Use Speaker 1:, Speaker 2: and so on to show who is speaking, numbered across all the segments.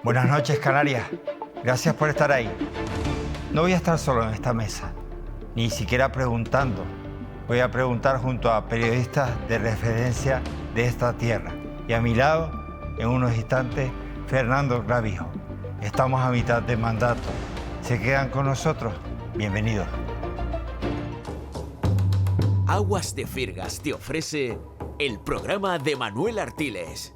Speaker 1: Buenas noches, Canarias. Gracias por estar ahí. No voy a estar solo en esta mesa, ni siquiera preguntando. Voy a preguntar junto a periodistas de referencia de esta tierra. Y a mi lado, en unos instantes, Fernando Clavijo. Estamos a mitad de mandato. ¿Se quedan con nosotros? Bienvenidos.
Speaker 2: Aguas de Firgas te ofrece el programa de Manuel Artiles.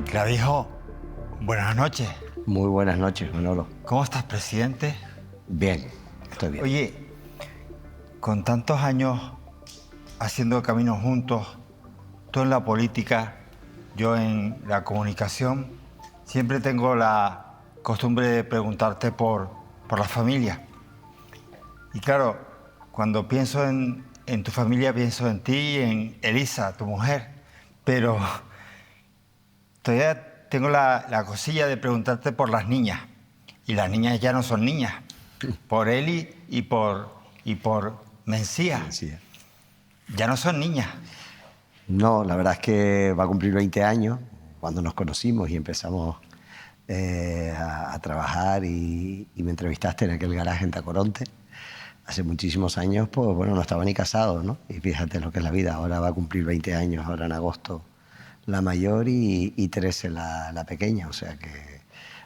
Speaker 1: Clavijo, buenas noches.
Speaker 3: Muy buenas noches, Manolo.
Speaker 1: ¿Cómo estás, presidente?
Speaker 3: Bien, estoy bien.
Speaker 1: Oye, con tantos años haciendo camino juntos, tú en la política, yo en la comunicación, siempre tengo la costumbre de preguntarte por la familia. Y claro, cuando pienso en tu familia, pienso en ti y en Elisa, tu mujer. Pero todavía tengo la cosilla de preguntarte por las niñas. Y las niñas ya no son niñas. Por Eli y por Mencía.
Speaker 3: Mencía.
Speaker 1: Ya no son niñas.
Speaker 3: No, la verdad es que va a cumplir 20 años cuando nos conocimos y empezamos a trabajar y me entrevistaste en aquel garaje en Tacoronte. Hace muchísimos años, pues bueno, no estaba ni casado, ¿no? Y fíjate lo que es la vida. Ahora va a cumplir 20 años, ahora en agosto, la mayor y 13 la pequeña. O sea que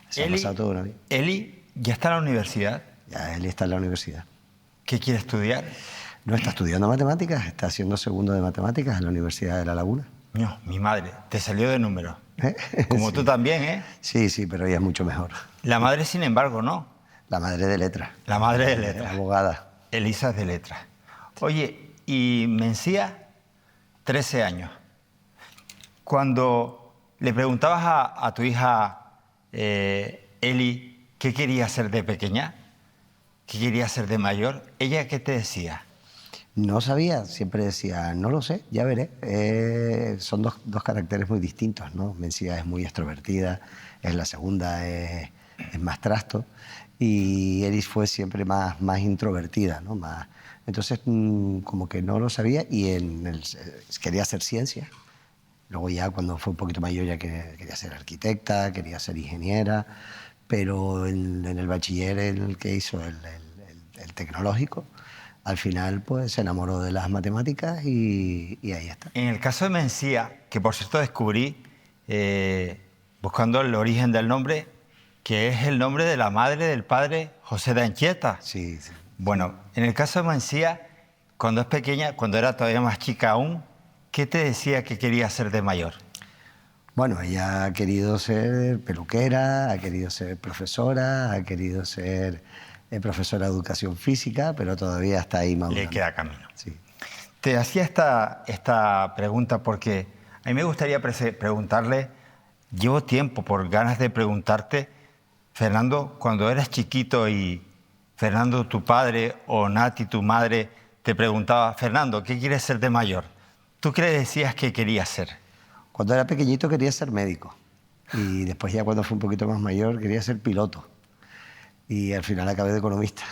Speaker 3: se ha pasado toda una vida.
Speaker 1: Eli ya está en la universidad.
Speaker 3: Ya Eli está en la universidad.
Speaker 1: ¿Qué quiere estudiar?
Speaker 3: No, está estudiando matemáticas, está haciendo segundo de matemáticas en la Universidad de La Laguna.
Speaker 1: No, mi madre, te salió de número. Como
Speaker 3: Sí.
Speaker 1: tú también, ¿eh?
Speaker 3: Sí, sí, pero ella es mucho mejor.
Speaker 1: La madre, sin embargo, no.
Speaker 3: La madre de letras.
Speaker 1: La madre de letras.
Speaker 3: Abogada.
Speaker 1: Elisa es de letras. Oye, y Mencía, 13 años. Cuando le preguntabas a tu hija Eli qué quería ser de pequeña, qué quería ser de mayor, ¿ella qué te decía?
Speaker 3: No sabía, siempre decía, no lo sé, ya veré. Son dos caracteres muy distintos, ¿no? Mencía es muy extrovertida, es la segunda, es más trasto, y Elis fue siempre más introvertida, ¿no? Entonces, como que no lo sabía y quería hacer ciencia. Luego ya cuando fue un poquito mayor ya quería ser arquitecta, quería ser ingeniera, pero en el bachiller en el que hizo el tecnológico, al final pues se enamoró de las matemáticas y ahí está.
Speaker 1: En el caso de Mencía, que por cierto descubrí, buscando el origen del nombre, que es el nombre de la madre del padre José de Anchieta.
Speaker 3: Sí, sí.
Speaker 1: Bueno, en el caso de Mencía, cuando es pequeña, cuando era todavía más chica aún, ¿qué te decía que quería ser de mayor?
Speaker 3: Bueno, ella ha querido ser peluquera, ha querido ser profesora, ha querido ser profesora de educación física, pero todavía está ahí madurando.
Speaker 1: Le queda camino.
Speaker 3: Sí.
Speaker 1: Te hacía esta pregunta porque a mí me gustaría preguntarle, llevo tiempo por ganas de preguntarte, Fernando, cuando eras chiquito y Fernando, tu padre, o Nati, tu madre, te preguntaba, Fernando, ¿qué quieres ser de mayor? ¿Tú qué le decías que querías ser?
Speaker 3: Cuando era pequeñito quería ser médico y después ya cuando fue un poquito más mayor quería ser piloto y al final acabé de economista.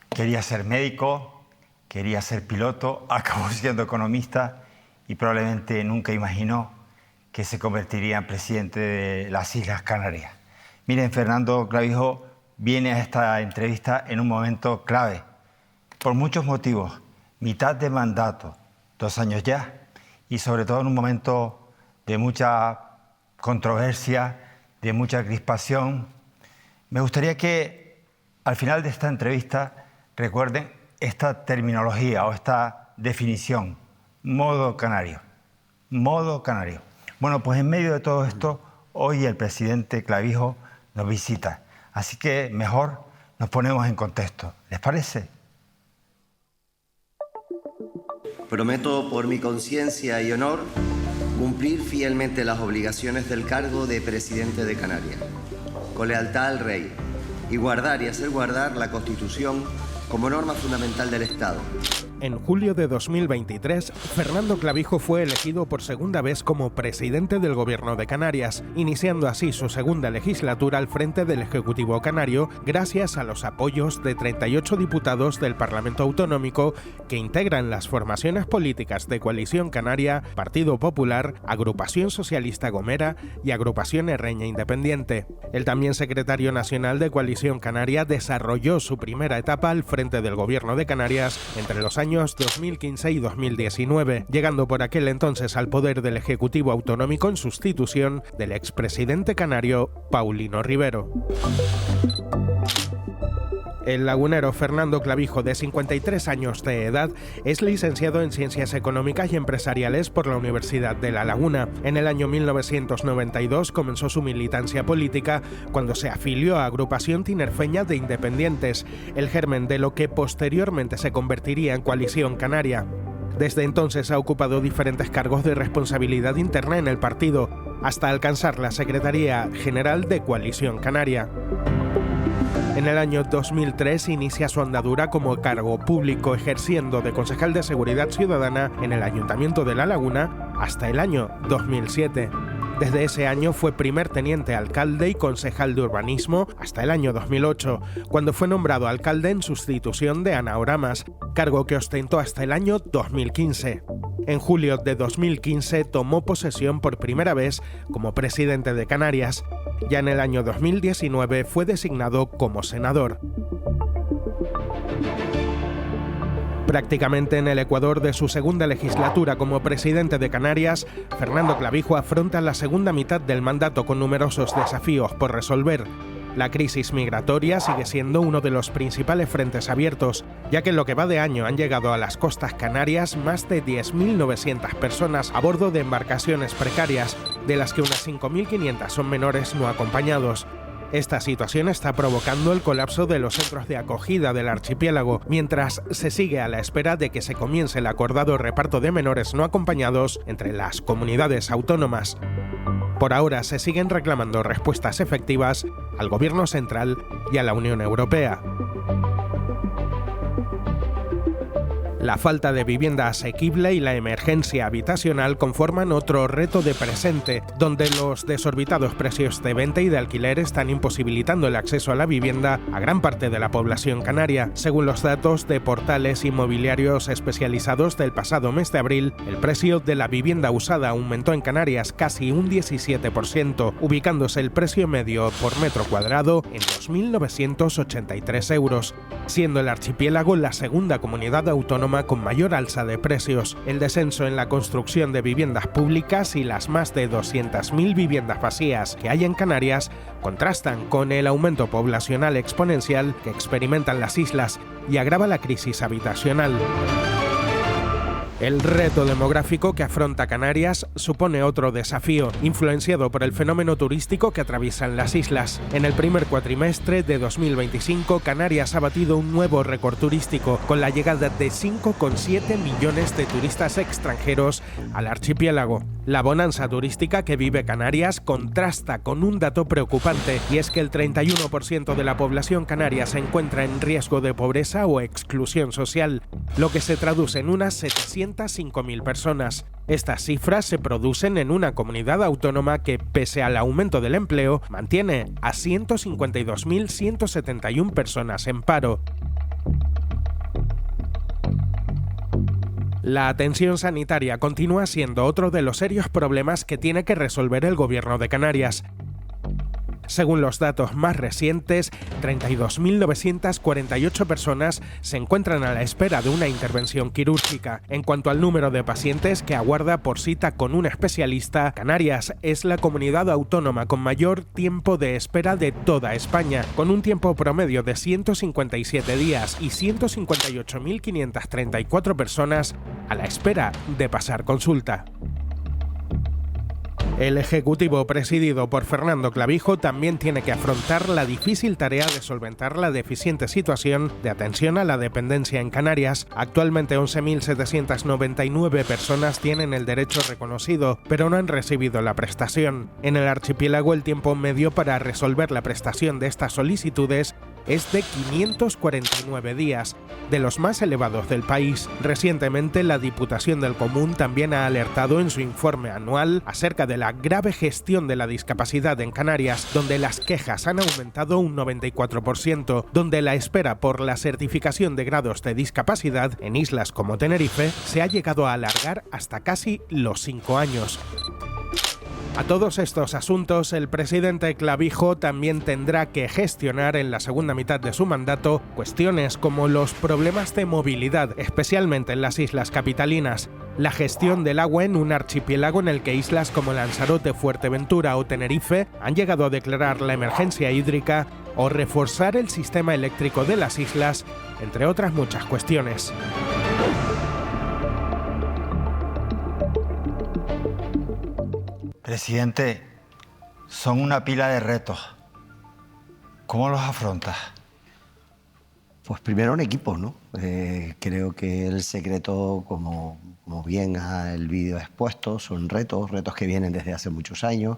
Speaker 1: Quería ser médico, quería ser piloto, acabó siendo economista y probablemente nunca imaginó que se convertiría en presidente de las Islas Canarias. Miren, Fernando Clavijo viene a esta entrevista en un momento clave, por muchos motivos. Mitad de mandato, 2 años ya, y sobre todo en un momento de mucha controversia, de mucha crispación. Me gustaría que al final de esta entrevista recuerden esta terminología o esta definición, modo canario. Modo canario. Bueno, pues en medio de todo esto, hoy el presidente Clavijo nos visita. Así que mejor nos ponemos en contexto. ¿Les parece?
Speaker 4: Prometo por mi conciencia y honor cumplir fielmente las obligaciones del cargo de presidente de Canarias, con lealtad al rey, y guardar y hacer guardar la Constitución como norma fundamental del Estado.
Speaker 5: En julio de 2023, Fernando Clavijo fue elegido por segunda vez como presidente del Gobierno de Canarias, iniciando así su segunda legislatura al frente del Ejecutivo canario, gracias a los apoyos de 38 diputados del Parlamento Autonómico que integran las formaciones políticas de Coalición Canaria, Partido Popular, Agrupación Socialista Gomera y Agrupación Herreña Independiente. El también secretario nacional de Coalición Canaria desarrolló su primera etapa al frente del Gobierno de Canarias entre los años 2015 y 2019, llegando por aquel entonces al poder del Ejecutivo Autonómico en sustitución del expresidente canario Paulino Rivero. El lagunero Fernando Clavijo, de 53 años de edad, es licenciado en Ciencias Económicas y Empresariales por la Universidad de La Laguna. En el año 1992 comenzó su militancia política cuando se afilió a Agrupación Tinerfeña de Independientes, el germen de lo que posteriormente se convertiría en Coalición Canaria. Desde entonces ha ocupado diferentes cargos de responsabilidad interna en el partido, hasta alcanzar la Secretaría General de Coalición Canaria. En el año 2003 inicia su andadura como cargo público, ejerciendo de concejal de Seguridad Ciudadana en el Ayuntamiento de La Laguna hasta el año 2007. Desde ese año fue primer teniente alcalde y concejal de urbanismo hasta el año 2008, cuando fue nombrado alcalde en sustitución de Ana Oramas, cargo que ostentó hasta el año 2015. En julio de 2015 tomó posesión por primera vez como presidente de Canarias. Ya en el año 2019 fue designado como senador. Prácticamente en el ecuador de su segunda legislatura como presidente de Canarias, Fernando Clavijo afronta la segunda mitad del mandato con numerosos desafíos por resolver. La crisis migratoria sigue siendo uno de los principales frentes abiertos, ya que en lo que va de año han llegado a las costas canarias más de 10.900 personas a bordo de embarcaciones precarias, de las que unas 5.500 son menores no acompañados. Esta situación está provocando el colapso de los centros de acogida del archipiélago, mientras se sigue a la espera de que se comience el acordado reparto de menores no acompañados entre las comunidades autónomas. Por ahora se siguen reclamando respuestas efectivas al Gobierno central y a la Unión Europea. La falta de vivienda asequible y la emergencia habitacional conforman otro reto de presente, donde los desorbitados precios de venta y de alquiler están imposibilitando el acceso a la vivienda a gran parte de la población canaria. Según los datos de portales inmobiliarios especializados del pasado mes de abril, el precio de la vivienda usada aumentó en Canarias casi un 17%, ubicándose el precio medio por metro cuadrado en 2.983 euros, siendo el archipiélago la segunda comunidad autónoma con mayor alza de precios. El descenso en la construcción de viviendas públicas y las más de 200.000 viviendas vacías que hay en Canarias contrastan con el aumento poblacional exponencial que experimentan las islas y agrava la crisis habitacional. El reto demográfico que afronta Canarias supone otro desafío, influenciado por el fenómeno turístico que atraviesan las islas. En el primer cuatrimestre de 2025, Canarias ha batido un nuevo récord turístico, con la llegada de 5,7 millones de turistas extranjeros al archipiélago. La bonanza turística que vive Canarias contrasta con un dato preocupante, y es que el 31% de la población canaria se encuentra en riesgo de pobreza o exclusión social, lo que se traduce en unas 705.000 personas. Estas cifras se producen en una comunidad autónoma que, pese al aumento del empleo, mantiene a 152.171 personas en paro. La atención sanitaria continúa siendo otro de los serios problemas que tiene que resolver el Gobierno de Canarias. Según los datos más recientes, 32.948 personas se encuentran a la espera de una intervención quirúrgica. En cuanto al número de pacientes que aguarda por cita con un especialista, Canarias es la comunidad autónoma con mayor tiempo de espera de toda España, con un tiempo promedio de 157 días y 158.534 personas a la espera de pasar consulta. El Ejecutivo, presidido por Fernando Clavijo, también tiene que afrontar la difícil tarea de solventar la deficiente situación de atención a la dependencia en Canarias. Actualmente 11.799 personas tienen el derecho reconocido, pero no han recibido la prestación. En el archipiélago, el tiempo medio para resolver la prestación de estas solicitudes es de 549 días, de los más elevados del país. Recientemente, la Diputación del Común también ha alertado en su informe anual acerca de la grave gestión de la discapacidad en Canarias, donde las quejas han aumentado un 94%, donde la espera por la certificación de grados de discapacidad en islas como Tenerife se ha llegado a alargar hasta casi los 5 años. A todos estos asuntos, el presidente Clavijo también tendrá que gestionar en la segunda mitad de su mandato cuestiones como los problemas de movilidad, especialmente en las islas capitalinas, la gestión del agua en un archipiélago en el que islas como Lanzarote, Fuerteventura o Tenerife han llegado a declarar la emergencia hídrica, o reforzar el sistema eléctrico de las islas, entre otras muchas cuestiones.
Speaker 1: Presidente, son una pila de retos. ¿Cómo los afrontas?
Speaker 3: Pues primero un equipo, ¿no? Creo que el secreto, como bien el vídeo ha expuesto, son retos que vienen desde hace muchos años,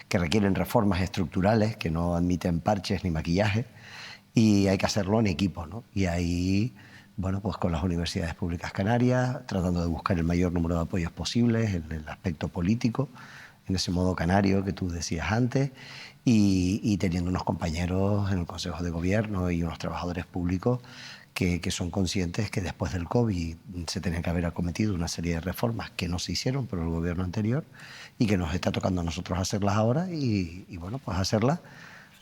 Speaker 3: que requieren reformas estructurales, que no admiten parches ni maquillaje, y hay que hacerlo en equipo, ¿no? Y ahí, bueno, pues con las universidades públicas canarias, tratando de buscar el mayor número de apoyos posibles en el aspecto político, en ese modo canario que tú decías antes, y teniendo unos compañeros en el Consejo de Gobierno y unos trabajadores públicos que son conscientes que después del COVID se tenían que haber acometido una serie de reformas que no se hicieron por el gobierno anterior y que nos está tocando a nosotros hacerlas ahora y bueno, pues hacerlas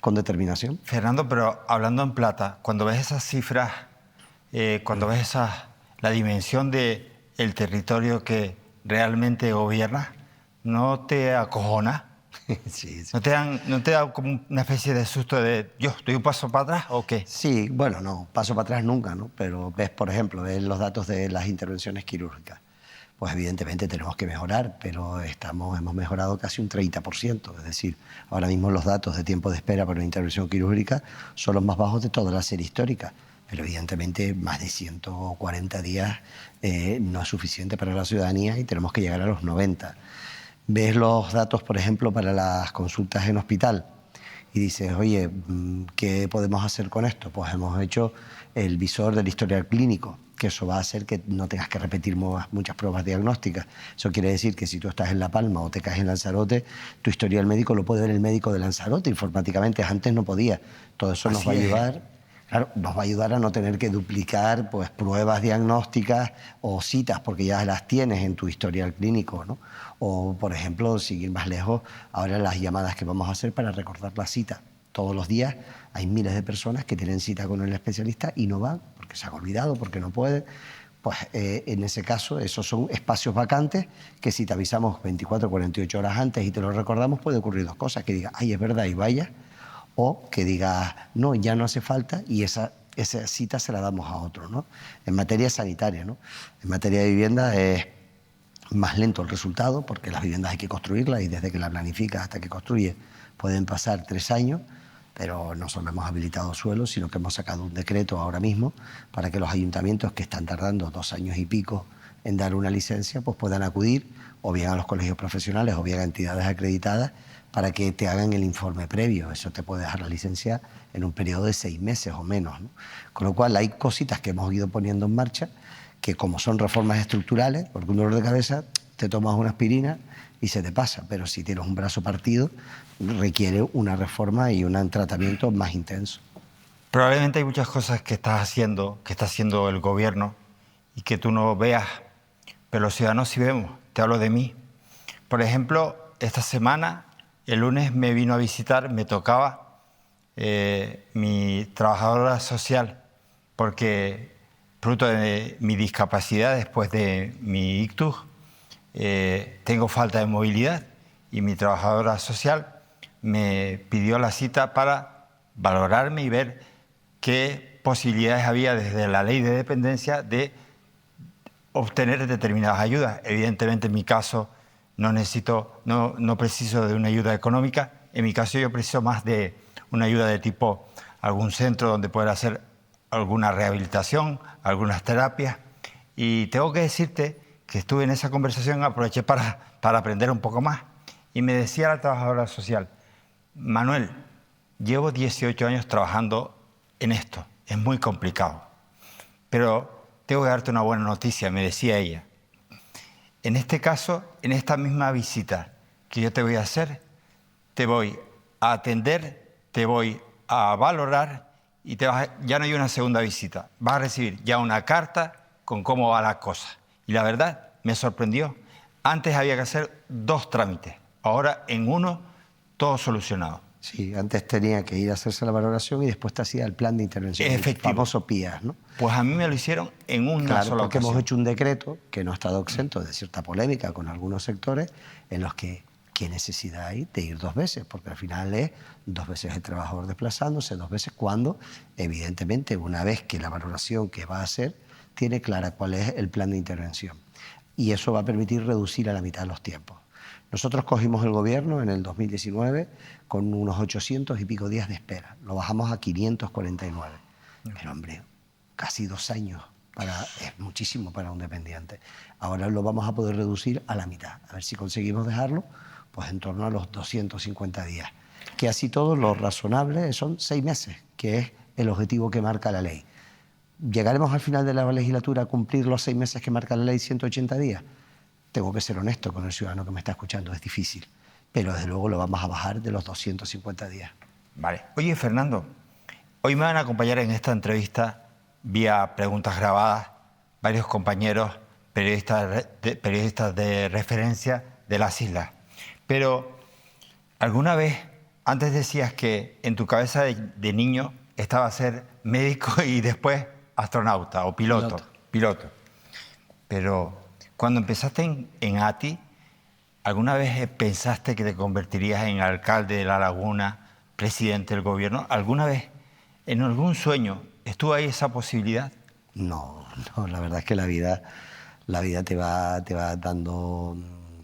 Speaker 3: con determinación.
Speaker 1: Fernando, pero hablando en plata, cuando ves esas cifras, cuando ves la dimensión del territorio que realmente gobiernas, ¿no te acojona?
Speaker 3: Sí.
Speaker 1: ¿No te da como una especie de susto de yo estoy un paso para atrás o qué?
Speaker 3: Sí, bueno, no, paso para atrás nunca, ¿no? Pero ves, por ejemplo, ves los datos de las intervenciones quirúrgicas. Pues evidentemente tenemos que mejorar, pero hemos mejorado casi un 30%. Es decir, ahora mismo los datos de tiempo de espera para una intervención quirúrgica son los más bajos de toda la serie histórica. Pero evidentemente más de 140 días no es suficiente para la ciudadanía y tenemos que llegar a los 90. Ves los datos, por ejemplo, para las consultas en hospital y dices, oye, ¿qué podemos hacer con esto? Pues hemos hecho el visor del historial clínico, que eso va a hacer que no tengas que repetir muchas pruebas diagnósticas. Eso quiere decir que si tú estás en La Palma o te caes en Lanzarote, tu historial médico lo puede ver el médico de Lanzarote informáticamente. Antes no podía. Todo eso nos va a ayudar. Claro, nos va a ayudar a no tener que duplicar pues, pruebas diagnósticas o citas, porque ya las tienes en tu historial clínico, ¿no? O, por ejemplo, seguir más lejos, ahora las llamadas que vamos a hacer para recordar la cita. Todos los días hay miles de personas que tienen cita con el especialista y no van porque se han olvidado, porque no pueden. Pues en ese caso, esos son espacios vacantes que si te avisamos 24 o 48 horas antes y te lo recordamos, puede ocurrir dos cosas, que digas, ay, es verdad, y vaya, o que digas, no, ya no hace falta y esa cita se la damos a otro, ¿no? En materia sanitaria, ¿no? En materia de vivienda es más lento el resultado porque las viviendas hay que construirlas y desde que la planificas hasta que construyes pueden pasar 3 años, pero no solo hemos habilitado suelo, sino que hemos sacado un decreto ahora mismo para que los ayuntamientos que están tardando 2 años y pico en dar una licencia pues puedan acudir o bien a los colegios profesionales o bien a entidades acreditadas para que te hagan el informe previo. Eso te puede dejar la licencia en un periodo de 6 meses o menos, ¿no? Con lo cual hay cositas que hemos ido poniendo en marcha que como son reformas estructurales, porque un dolor de cabeza te tomas una aspirina y se te pasa, pero si tienes un brazo partido requiere una reforma y un tratamiento más intenso.
Speaker 1: Probablemente hay muchas cosas que está haciendo el gobierno y que tú no veas, pero los ciudadanos sí vemos. Te hablo de mí. Por ejemplo, esta semana, el lunes me vino a visitar, me tocaba mi trabajadora social, porque fruto de mi discapacidad después de mi ictus, tengo falta de movilidad y mi trabajadora social me pidió la cita para valorarme y ver qué posibilidades había desde la ley de dependencia de obtener determinadas ayudas. Evidentemente en mi caso no preciso de una ayuda económica. En mi caso yo preciso más de una ayuda de tipo algún centro donde poder hacer alguna rehabilitación, algunas terapias. Y tengo que decirte que estuve en esa conversación, aproveché para aprender un poco más. Y me decía la trabajadora social: Manuel, llevo 18 años trabajando en esto, es muy complicado. Pero tengo que darte una buena noticia, me decía ella. En este caso, en esta misma visita que yo te voy a hacer, te voy a atender, te voy a valorar y ya no hay una segunda visita. Vas a recibir ya una carta con cómo va la cosa. Y la verdad, me sorprendió. Antes había que hacer 2 trámites, ahora en uno, todo solucionado.
Speaker 3: Sí, antes tenía que ir a hacerse la valoración y después te hacía el plan de intervención.
Speaker 1: Efectivo.
Speaker 3: El famoso PIAS, ¿no?
Speaker 1: Pues a mí me lo hicieron en una sola
Speaker 3: porque
Speaker 1: ocasión.
Speaker 3: hemos hecho un decreto que no ha estado exento de cierta polémica con algunos sectores en los que ¿qué necesidad hay de ir 2 veces? Porque al final es 2 veces el trabajador desplazándose, 2 veces cuando, evidentemente, una vez que la valoración que va a hacer tiene clara cuál es el plan de intervención. Y eso va a permitir reducir a la mitad los tiempos. Nosotros cogimos el gobierno en el 2019 con unos 800 y pico días de espera. Lo bajamos a 549. Pero, hombre, casi 2 años. Es muchísimo para un dependiente. Ahora lo vamos a poder reducir a la mitad. A ver si conseguimos dejarlo pues en torno a los 250 días. Que así todo lo razonable son 6 meses, que es el objetivo que marca la ley. ¿Llegaremos al final de la legislatura a cumplir los 6 meses que marca la ley, 180 días? Tengo que ser honesto con el ciudadano que me está escuchando, es difícil. Pero desde luego lo vamos a bajar de los 250 días.
Speaker 1: Vale. Oye, Fernando, hoy me van a acompañar en esta entrevista vía preguntas grabadas varios compañeros periodistas de referencia de las islas. Pero alguna vez, antes decías que en tu cabeza de niño estaba ser médico y después astronauta o piloto. Pero cuando empezaste en ATI, ¿alguna vez pensaste que te convertirías en alcalde de La Laguna, presidente del gobierno? ¿Alguna vez, en algún sueño, estuvo ahí esa posibilidad?
Speaker 3: No, la verdad es que la vida te va dando,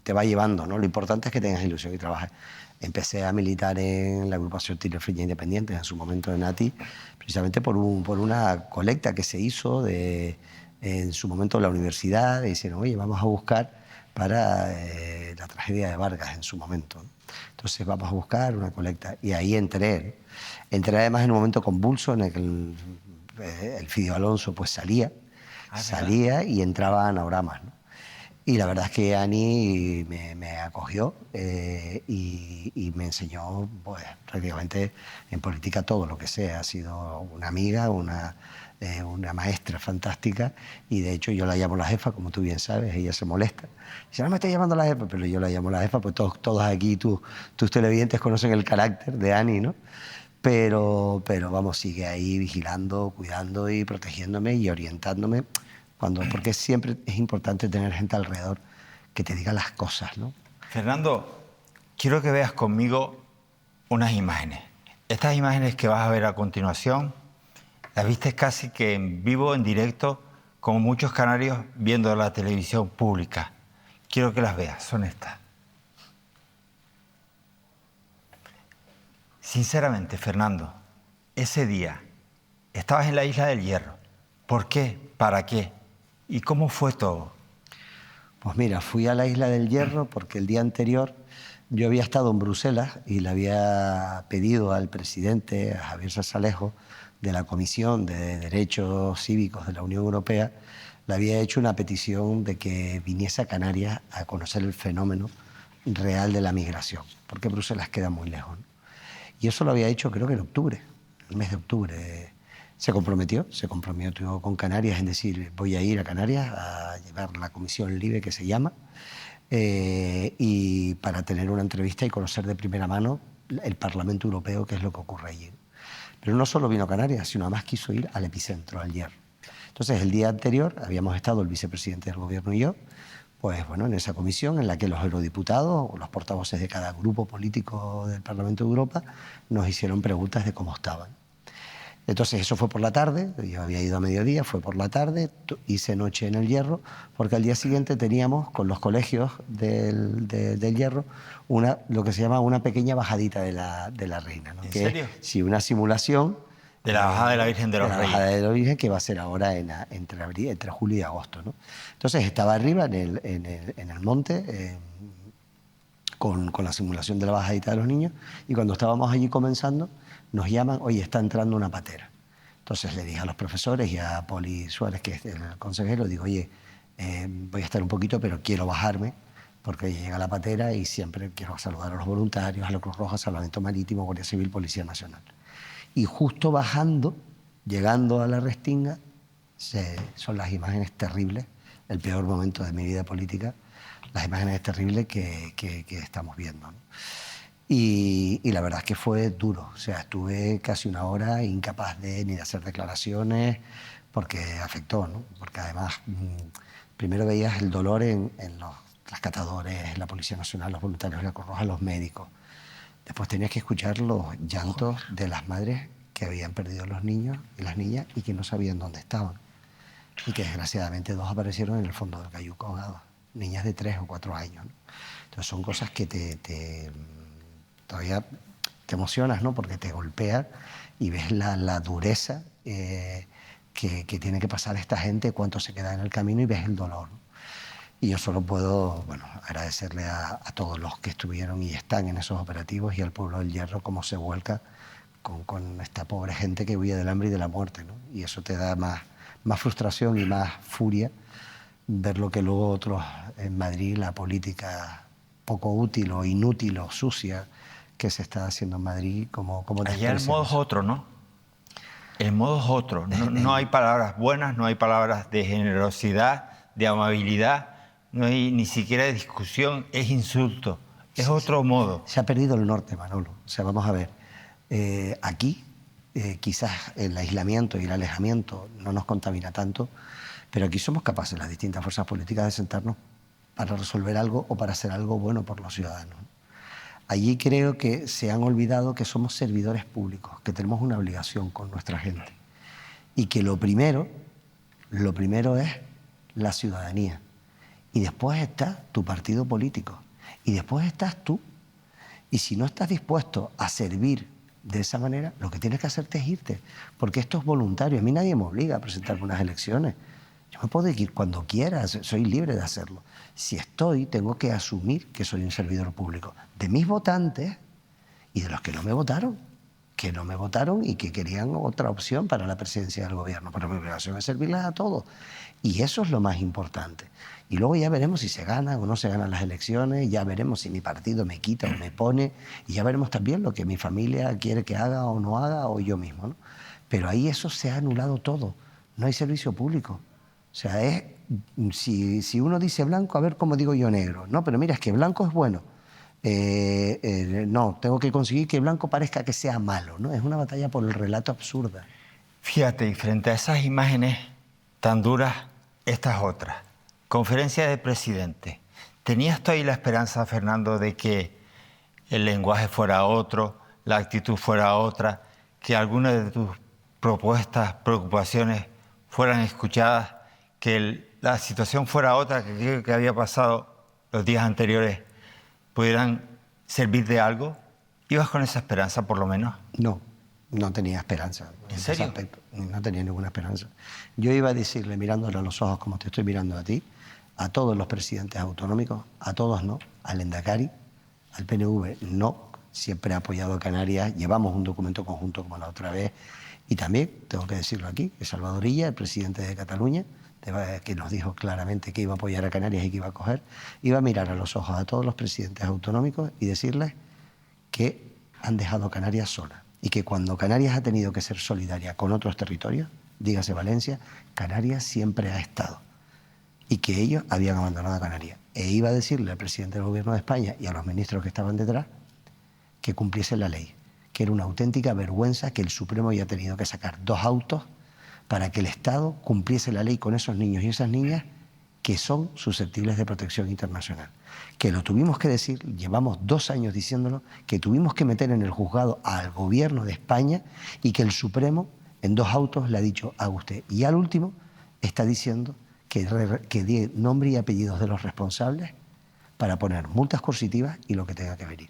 Speaker 3: te va llevando, ¿no? Lo importante es que tengas ilusión y trabajes. Empecé a militar en la agrupación Tinerfeña Independientes, en su momento en ATI, precisamente por una colecta que se hizo en su momento en la universidad. Y dijeron, oye, vamos a buscar para la tragedia de Vargas en su momento, ¿no? Entonces vamos a buscar una colecta. Y ahí entré. Entré además en un momento convulso en el que el Fidio Alonso pues salía y entraba anagramas, ¿no? Y la verdad es que Ani me acogió y me enseñó pues, prácticamente en política todo lo que sea. Ha sido una amiga, una maestra fantástica, y de hecho yo la llamo la jefa, como tú bien sabes. Ella se molesta. Dice, no me estoy llamando la jefa, pero yo la llamo la jefa, pues todos aquí, tus televidentes conocen el carácter de Ani, ¿no? Pero vamos, sigue ahí vigilando, cuidando y protegiéndome y orientándome. Porque siempre es importante tener gente alrededor que te diga las cosas, ¿no?
Speaker 1: Fernando, quiero que veas conmigo unas imágenes. Estas imágenes que vas a ver a continuación, las viste casi que en vivo, en directo, como muchos canarios viendo la televisión pública. Quiero que las veas, son estas. Sinceramente, Fernando, ese día estabas en la Isla del Hierro. ¿Por qué? ¿Para qué? ¿Y cómo fue todo?
Speaker 3: Pues mira, fui a la Isla del Hierro porque el día anterior yo había estado en Bruselas y le había pedido al presidente, a Javier Sarsalejo, de la Comisión de Derechos Cívicos de la Unión Europea, le había hecho una petición de que viniese a Canarias a conocer el fenómeno real de la migración, porque Bruselas queda muy lejos, ¿no? Y eso lo había hecho creo que en octubre, el mes de octubre. Se comprometió con Canarias en decir, voy a ir a Canarias a llevar la comisión LIBE, que se llama, y para tener una entrevista y conocer de primera mano el Parlamento Europeo, qué es lo que ocurre allí. Pero no solo vino a Canarias, sino además quiso ir al epicentro, al Hierro. Entonces, el día anterior habíamos estado el vicepresidente del Gobierno y yo, pues bueno, en esa comisión en la que los eurodiputados o los portavoces de cada grupo político del Parlamento de Europa nos hicieron preguntas de cómo estaban. Entonces eso fue por la tarde, yo había ido a mediodía, fue por la tarde, hice noche en el Hierro, porque al día siguiente teníamos con los colegios del Hierro lo que se llama una pequeña bajadita de la Reina, ¿no?
Speaker 1: ¿En
Speaker 3: que
Speaker 1: serio?
Speaker 3: Sí, una simulación
Speaker 1: De la bajada de la Virgen de los
Speaker 3: la
Speaker 1: Reyes.
Speaker 3: bajada de la Virgen, que va a ser ahora entre julio y agosto, ¿no? Entonces estaba arriba en el monte con la simulación de la bajadita de los niños, y cuando estábamos allí comenzando nos llaman: oye, está entrando una patera. Entonces le dije a los profesores y a Poli Suárez, que es el consejero, digo: oye, voy a estar un poquito, pero quiero bajarme, porque llega la patera y siempre quiero saludar a los voluntarios, a la Cruz Roja, Salvamento Marítimo, Guardia Civil, Policía Nacional. Y justo bajando, llegando a la Restinga, son las imágenes terribles, el peor momento de mi vida política, las imágenes terribles que estamos viendo, ¿no? Y la verdad es que fue duro. O sea, estuve casi una hora incapaz ni de hacer declaraciones, porque afectó, ¿no? Porque además, primero veías el dolor en los rescatadores, la Policía Nacional, los voluntarios de la Cruz Roja, los médicos. Después tenías que escuchar los llantos de las madres que habían perdido los niños y las niñas y que no sabían dónde estaban. Y que desgraciadamente 2 aparecieron en el fondo del Cayuco ahogados. Niñas de 3 o 4 años, ¿no? Entonces son cosas que todavía te emocionas, ¿no? Porque te golpea y ves la dureza que tiene que pasar esta gente, cuánto se queda en el camino, y ves el dolor, ¿no? Y yo solo puedo, agradecerle a todos los que estuvieron y están en esos operativos, y al pueblo del Hierro cómo se vuelca con esta pobre gente que huye del hambre y de la muerte, ¿no? Y eso te da más frustración y más furia ver lo que luego otros en Madrid, la política poco útil o inútil o sucia que se está haciendo en Madrid, como
Speaker 1: Allá el modo es otro, ¿no? El modo es otro. No hay palabras buenas, no hay palabras de generosidad, de amabilidad, no hay ni siquiera de discusión, es insulto. Es otro modo.
Speaker 3: Se ha perdido el norte, Manolo. O sea, vamos a ver. Aquí, quizás el aislamiento y el alejamiento no nos contamina tanto, pero aquí somos capaces, las distintas fuerzas políticas, de sentarnos para resolver algo o para hacer algo bueno por los ciudadanos. Allí creo que se han olvidado que somos servidores públicos, que tenemos una obligación con nuestra gente, y que lo primero es la ciudadanía, y después está tu partido político, y después estás tú. Y si no estás dispuesto a servir de esa manera, lo que tienes que hacerte es irte, porque esto es voluntario. A mí nadie me obliga a presentarme unas elecciones. Yo me puedo ir cuando quiera, soy libre de hacerlo. Si estoy, tengo que asumir que soy un servidor público de mis votantes y de los que no me votaron y que querían otra opción para la presidencia del gobierno. Pero mi obligación es servirles a todos. Y eso es lo más importante. Y luego ya veremos si se ganan o no se ganan las elecciones, ya veremos si mi partido me quita o me pone, y ya veremos también lo que mi familia quiere que haga o no haga, o yo mismo, ¿no? Pero ahí eso se ha anulado todo. No hay servicio público. O sea, si uno dice blanco, a ver cómo digo yo negro. No, pero mira, es que blanco es bueno. No, tengo que conseguir que blanco parezca que sea malo, ¿no? Es una batalla por el relato absurda.
Speaker 1: Fíjate, y frente a esas imágenes tan duras, estas otras. Conferencia de presidente. ¿Tenías tú ahí la esperanza, Fernando, de que el lenguaje fuera otro, la actitud fuera otra, que algunas de tus propuestas, preocupaciones fueran escuchadas, que la situación fuera otra, que aquello que había pasado los días anteriores pudieran servir de algo? ¿Ibas con esa esperanza, por lo menos?
Speaker 3: No tenía esperanza.
Speaker 1: ¿En serio?
Speaker 3: No tenía ninguna esperanza. Yo iba a decirle, mirándole a los ojos como te estoy mirando a ti, a todos los presidentes autonómicos, a todos no, al Endacari, al PNV no, siempre ha apoyado a Canarias, llevamos un documento conjunto como la otra vez, y también, tengo que decirlo aquí, que Salvador Illa, el presidente de Cataluña, que nos dijo claramente que iba a apoyar a Canarias y que iba a coger, iba a mirar a los ojos a todos los presidentes autonómicos y decirles que han dejado a Canarias sola, y que cuando Canarias ha tenido que ser solidaria con otros territorios, dígase Valencia, Canarias siempre ha estado, y que ellos habían abandonado a Canarias. E iba a decirle al presidente del Gobierno de España y a los ministros que estaban detrás que cumpliesen la ley, que era una auténtica vergüenza que el Supremo haya tenido que sacar 2 autos para que el Estado cumpliese la ley con esos niños y esas niñas que son susceptibles de protección internacional. Que lo tuvimos que decir, llevamos 2 años diciéndolo, que tuvimos que meter en el juzgado al Gobierno de España y que el Supremo en 2 autos le ha dicho haga usted. Y al último está diciendo que dé nombre y apellidos de los responsables para poner multas coercitivas y lo que tenga que venir.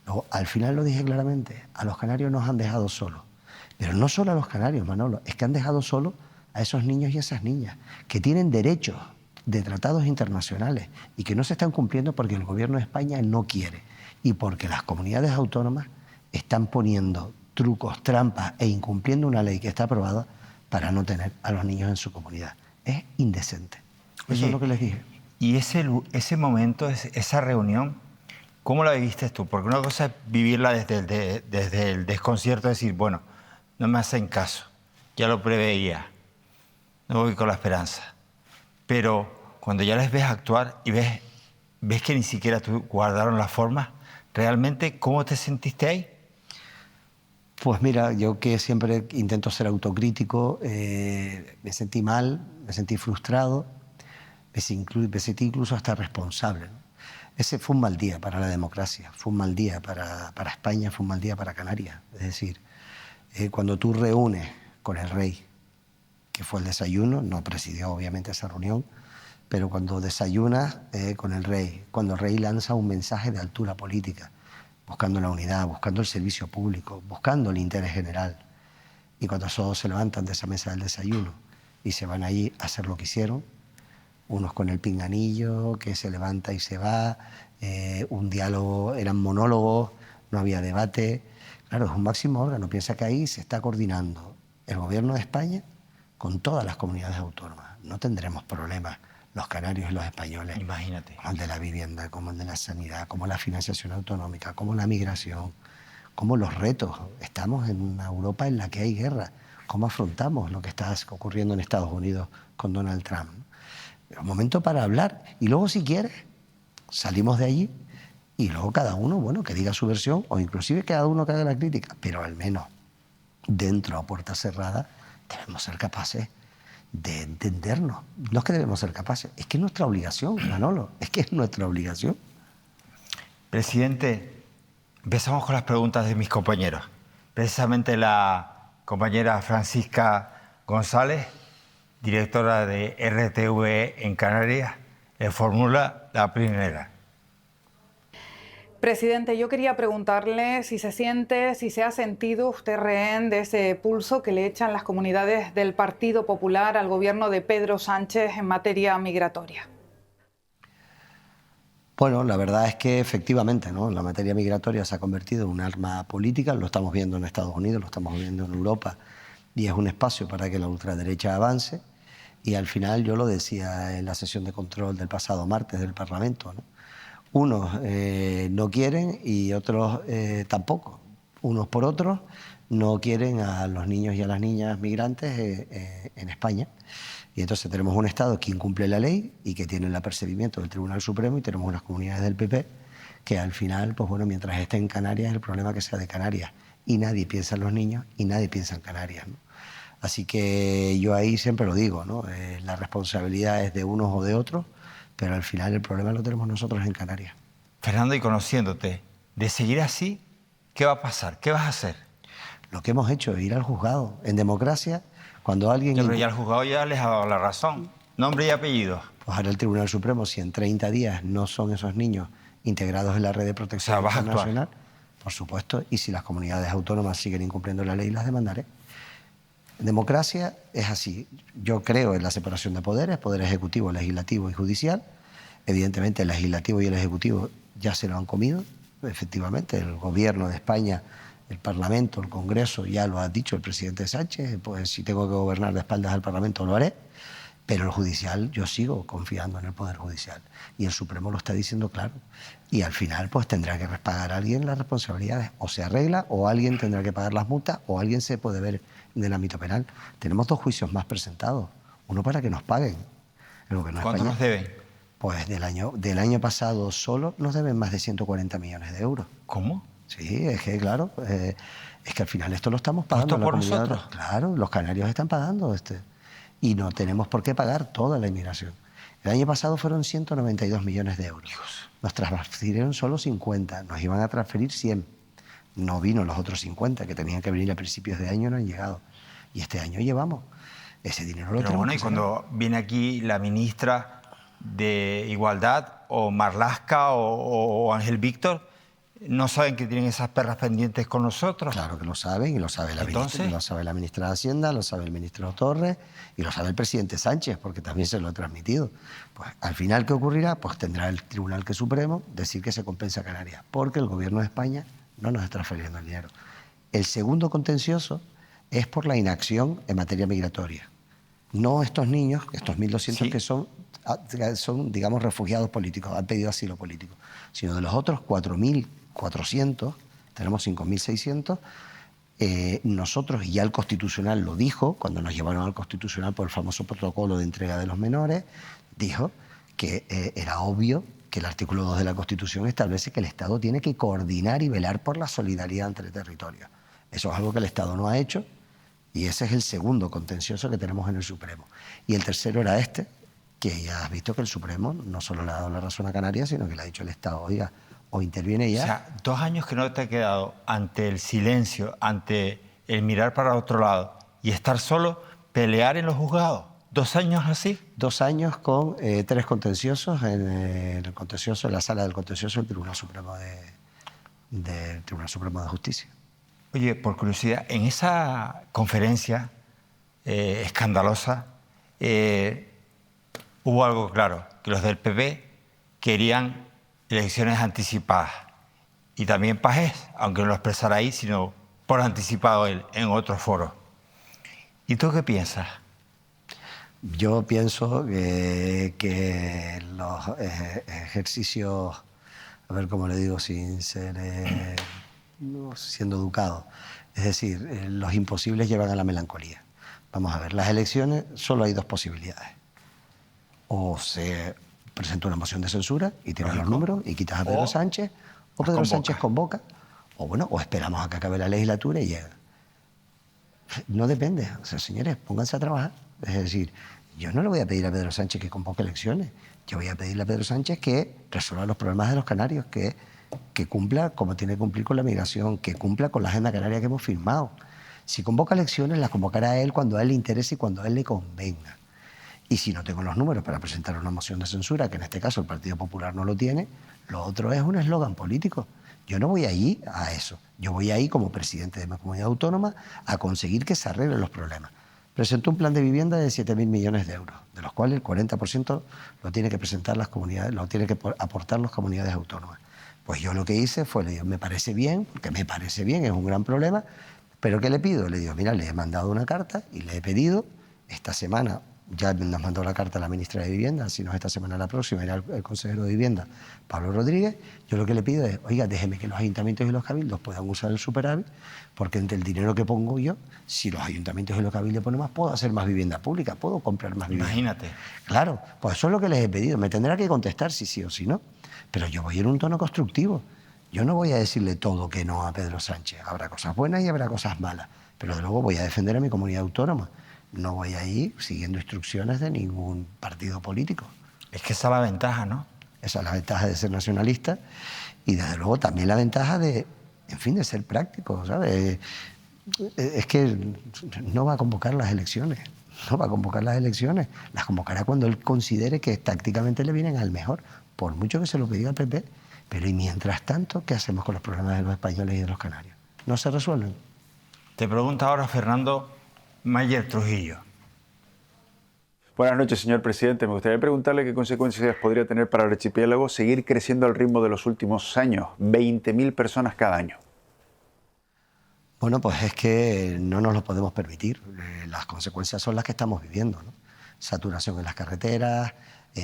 Speaker 3: Luego, al final lo dije claramente, a los canarios nos han dejado solos. Pero no solo a los canarios, Manolo, es que han dejado solos a esos niños y esas niñas que tienen derechos de tratados internacionales y que no se están cumpliendo porque el gobierno de España no quiere y porque las comunidades autónomas están poniendo trucos, trampas e incumpliendo una ley que está aprobada para no tener a los niños en su comunidad. Es indecente. Eso es lo que les dije.
Speaker 1: Y ese momento, esa reunión, ¿cómo la viviste tú? Porque una cosa es vivirla desde el desconcierto, decir, bueno, no me hacen caso, ya lo preveía, no voy con la esperanza. Pero cuando ya les ves actuar y ves que ni siquiera guardaron la forma, ¿realmente cómo te sentiste ahí?
Speaker 3: Pues mira, yo que siempre intento ser autocrítico, me sentí mal, me sentí frustrado, me sentí incluso hasta responsable, ¿no? Ese fue un mal día para la democracia, fue un mal día para España, fue un mal día para Canarias. Es decir, cuando tú reúnes con el rey, que fue el desayuno, no presidió obviamente esa reunión, pero cuando desayunas con el rey, cuando el rey lanza un mensaje de altura política, buscando la unidad, buscando el servicio público, buscando el interés general, y cuando todos se levantan de esa mesa del desayuno y se van allí a hacer lo que hicieron, unos con el pinganillo, que se levanta y se va, un diálogo, eran monólogos, no había debate. Claro, es un máximo órgano, piensa que ahí se está coordinando el gobierno de España con todas las comunidades autónomas. No tendremos problemas los canarios y los españoles.
Speaker 1: Imagínate.
Speaker 3: Como el de la vivienda, como el de la sanidad, como la financiación autonómica, como la migración, como los retos. Estamos en una Europa en la que hay guerra. ¿Cómo afrontamos lo que está ocurriendo en Estados Unidos con Donald Trump? Pero un momento para hablar. Y luego, si quieres, salimos de allí y luego cada uno, bueno, que diga su versión o inclusive cada uno que haga la crítica. Pero al menos dentro, a puerta cerrada, debemos ser capaces de entendernos. No es que debemos ser capaces, es que es nuestra obligación, Manolo, es que es nuestra obligación.
Speaker 1: Presidente, empezamos con las preguntas de mis compañeros. Precisamente la compañera Francisca González, directora de RTV en Canarias, le formula la primera.
Speaker 6: Presidente, yo quería preguntarle si se ha sentido usted rehén de ese pulso que le echan las comunidades del Partido Popular al gobierno de Pedro Sánchez en materia migratoria.
Speaker 3: Bueno, la verdad es que efectivamente, ¿no?, la materia migratoria se ha convertido en un arma política, lo estamos viendo en Estados Unidos, lo estamos viendo en Europa, y es un espacio para que la ultraderecha avance. Y al final, yo lo decía en la sesión de control del pasado martes del Parlamento, ¿no?, unos no quieren y otros tampoco. Unos por otros no quieren a los niños y a las niñas migrantes en España. Y entonces tenemos un Estado que incumple la ley y que tiene el apercibimiento del Tribunal Supremo, y tenemos unas comunidades del PP que al final, pues bueno, mientras esté en Canarias, el problema que sea de Canarias. Y nadie piensa en los niños y nadie piensa en Canarias, ¿no? Así que yo ahí siempre lo digo, ¿no? La responsabilidad es de unos o de otros, pero al final el problema lo tenemos nosotros en Canarias.
Speaker 1: Fernando, y conociéndote, de seguir así, ¿qué va a pasar? ¿Qué vas a hacer?
Speaker 3: Lo que hemos hecho es ir al juzgado. En democracia, cuando alguien...
Speaker 1: Pero ya el juzgado ya les ha dado la razón. Nombre y apellido.
Speaker 3: Pues ahora el Tribunal Supremo, si en 30 días no son esos niños integrados en la red de protección internacional, por supuesto, y si las comunidades autónomas siguen incumpliendo la ley, las demandaré. En democracia es así. Yo creo en la separación de poderes, poder ejecutivo, legislativo y judicial. Evidentemente el legislativo y el ejecutivo ya se lo han comido. Efectivamente, el gobierno de España, el Parlamento, el Congreso, ya lo ha dicho el presidente Sánchez, pues si tengo que gobernar de espaldas al Parlamento lo haré. Pero el judicial, yo sigo confiando en el Poder Judicial. Y el Supremo lo está diciendo claro. Y al final, pues tendrá que pagar a alguien las responsabilidades. O se arregla, o alguien tendrá que pagar las multas, o alguien se puede ver en el ámbito penal. Tenemos 2 juicios más presentados. Uno para que nos paguen.
Speaker 1: ¿Cuánto nos deben?
Speaker 3: Pues del año pasado solo nos deben más de 140 millones de euros.
Speaker 1: ¿Cómo?
Speaker 3: Sí, es que claro, es que al final esto lo estamos pagando.
Speaker 1: ¿Esto por nosotros?
Speaker 3: Claro, los canarios están pagando y no tenemos por qué pagar toda la inmigración. El año pasado fueron 192 millones de euros. Nos transfirieron solo 50, nos iban a transferir 100. No vino los otros 50 que tenían que venir a principios de año, no han llegado. Y este año llevamos. Ese dinero lo
Speaker 1: Pero
Speaker 3: tenemos
Speaker 1: bueno,
Speaker 3: que
Speaker 1: y cuando viene aquí la ministra de Igualdad, o Marlaska o Ángel Víctor, ¿no saben que tienen esas perras pendientes con nosotros?
Speaker 3: Claro que lo saben, y lo sabe la
Speaker 1: Entonces,
Speaker 3: ministra, lo sabe la ministra de Hacienda, lo sabe el ministro Torres y lo sabe el presidente Sánchez, porque también se lo ha transmitido. Pues al final, ¿qué ocurrirá? Pues tendrá el Tribunal Supremo decir que se compensa a Canarias, porque el Gobierno de España no nos está transfiriendo el dinero. El segundo contencioso es por la inacción en materia migratoria. No estos niños, estos 1.200
Speaker 1: sí,
Speaker 3: que son, digamos, refugiados políticos, han pedido asilo político, sino de los otros 4.400, tenemos 5.600, nosotros, y ya el Constitucional lo dijo, cuando nos llevaron al Constitucional por el famoso protocolo de entrega de los menores, dijo que era obvio que el artículo 2 de la Constitución establece que el Estado tiene que coordinar y velar por la solidaridad entre territorios. Eso es algo que el Estado no ha hecho, y ese es el segundo contencioso que tenemos en el Supremo. Y el tercero era este, que ya has visto que el Supremo no solo le ha dado la razón a Canarias, sino que le ha dicho el Estado, oiga, o interviene ya.
Speaker 1: O sea, 2 años que no te ha quedado ante el silencio, ante el mirar para otro lado y estar solo, pelear en los juzgados. 2 años así.
Speaker 3: 2 años con 3 contenciosos en la sala del contencioso del Tribunal Supremo de Justicia.
Speaker 1: Oye, por curiosidad, en esa conferencia escandalosa hubo algo claro, que los del PP querían elecciones anticipadas. Y también Pagés, aunque no lo expresara ahí, sino por anticipado él en otro foro. ¿Y tú qué piensas?
Speaker 3: Yo pienso que los ejercicios, a ver cómo le digo sin ser, no siendo educado, es decir, los imposibles llevan a la melancolía. Vamos a ver, las elecciones solo hay 2 posibilidades. O se presenta una moción de censura y tiras los números y quitas a Pedro Sánchez, o Pedro Sánchez convoca, o esperamos a que acabe la legislatura y llega. No depende. O sea, señores, pónganse a trabajar. Es decir, yo no le voy a pedir a Pedro Sánchez que convoque elecciones. Yo voy a pedirle a Pedro Sánchez que resuelva los problemas de los canarios, que cumpla como tiene que cumplir con la migración, que cumpla con la agenda canaria que hemos firmado. Si convoca elecciones, las convocará a él cuando a él le interese y cuando a él le convenga. Y si no tengo los números para presentar una moción de censura, que en este caso el Partido Popular no lo tiene, lo otro es un eslogan político. Yo no voy allí a eso. Yo voy ahí como presidente de mi comunidad autónoma a conseguir que se arreglen los problemas. Presentó un plan de vivienda de 7.000 millones de euros, de los cuales el 40% lo tiene que presentar las comunidades, lo tiene que aportar las comunidades autónomas. Pues yo lo que hice fue, le digo, me parece bien, porque me parece bien, es un gran problema, pero ¿qué le pido? Le digo, mira, le he mandado una carta y le he pedido esta semana. Ya nos mandó la carta a la ministra de Vivienda, si no es esta semana la próxima, irá el consejero de Vivienda, Pablo Rodríguez. Yo lo que le pido es, oiga, déjeme que los ayuntamientos y los cabildos puedan usar el superávit, porque entre el dinero que pongo yo, si los ayuntamientos y los cabildos ponen más, puedo hacer más vivienda pública, puedo comprar más vivienda.
Speaker 1: Imagínate.
Speaker 3: Claro, pues eso es lo que les he pedido. Me tendrá que contestar si sí o si no, pero yo voy en un tono constructivo. Yo no voy a decirle todo que no a Pedro Sánchez. Habrá cosas buenas y habrá cosas malas, pero de luego voy a defender a mi comunidad autónoma. No voy a ir siguiendo instrucciones de ningún partido político.
Speaker 1: Es que esa es la ventaja, ¿no?
Speaker 3: Esa es la ventaja de ser nacionalista y desde luego también la ventaja de, en fin, de ser práctico, ¿sabes? Es que no va a convocar las elecciones, las convocará cuando él considere que tácticamente le vienen al mejor, por mucho que se lo pida al PP. Pero y mientras tanto, ¿qué hacemos con los problemas de los españoles y de los canarios? ¿No se resuelven?
Speaker 1: Te pregunta ahora Fernando Mayer Trujillo.
Speaker 7: Buenas noches, señor presidente. Me gustaría preguntarle qué consecuencias podría tener para el archipiélago seguir creciendo al ritmo de los últimos años, 20.000 personas cada año.
Speaker 3: Bueno, pues es que no nos lo podemos permitir. Las consecuencias son las que estamos viviendo, ¿no? Saturación en las carreteras,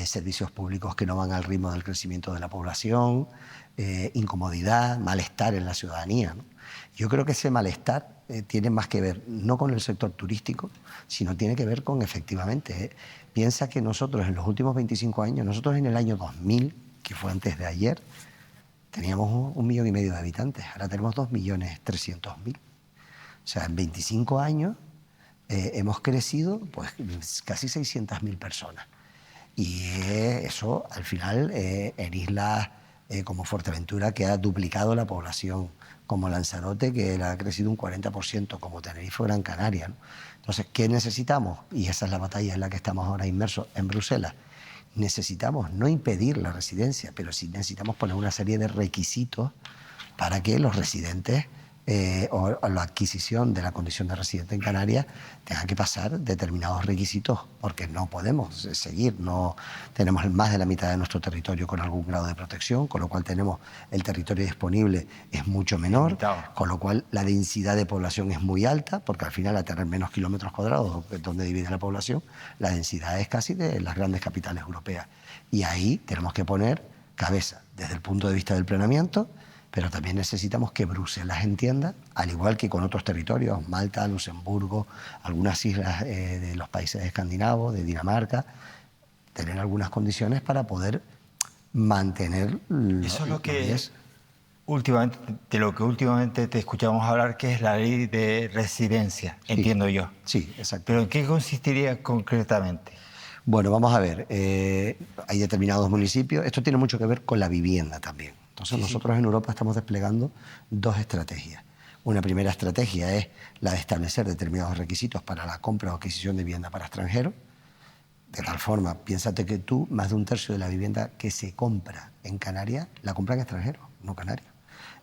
Speaker 3: servicios públicos que no van al ritmo del crecimiento de la población, incomodidad, malestar en la ciudadanía, ¿no? Yo creo que ese malestar tiene más que ver no con el sector turístico, sino tiene que ver con, efectivamente, piensa que nosotros en los últimos 25 años, nosotros en el año 2000, que fue antes de ayer, teníamos 1,5 millones de habitantes, ahora tenemos 2.300.000. O sea, en 25 años hemos crecido pues casi 600.000 personas. Y eso, al final, en islas como Fuerteventura, que ha duplicado la población, como Lanzarote, que ha crecido un 40%, como Tenerife o Gran Canaria, ¿no? Entonces, ¿qué necesitamos? Y esa es la batalla en la que estamos ahora inmersos en Bruselas. Necesitamos no impedir la residencia, pero sí necesitamos poner una serie de requisitos para que los residentes o la adquisición de la condición de residente en Canarias tengan que pasar determinados requisitos, porque no podemos seguir. No tenemos más de la mitad de nuestro territorio con algún grado de protección, con lo cual tenemos el territorio disponible es mucho menor, con lo cual la densidad de población es muy alta, porque al final, al tener menos kilómetros cuadrados donde divide la población, la densidad es casi de las grandes capitales europeas. Y ahí tenemos que poner cabeza desde el punto de vista del planeamiento, pero también necesitamos que Bruselas entienda, al igual que con otros territorios, Malta, Luxemburgo, algunas islas de los países escandinavos, de Dinamarca, tener algunas condiciones para poder mantener...
Speaker 1: Eso es lo que últimamente, de lo que últimamente te escuchamos hablar, que es la ley de residencia, sí, entiendo yo.
Speaker 3: Sí, exacto.
Speaker 1: ¿Pero en qué consistiría concretamente?
Speaker 3: Bueno, vamos a ver, hay determinados municipios, esto tiene mucho que ver con la vivienda también. Entonces nosotros en Europa estamos desplegando dos estrategias. Una primera estrategia es la de establecer determinados requisitos para la compra o adquisición de vivienda para extranjeros. De tal forma, piénsate que tú, más de un tercio de la vivienda que se compra en Canarias, la compran extranjeros, no canarios.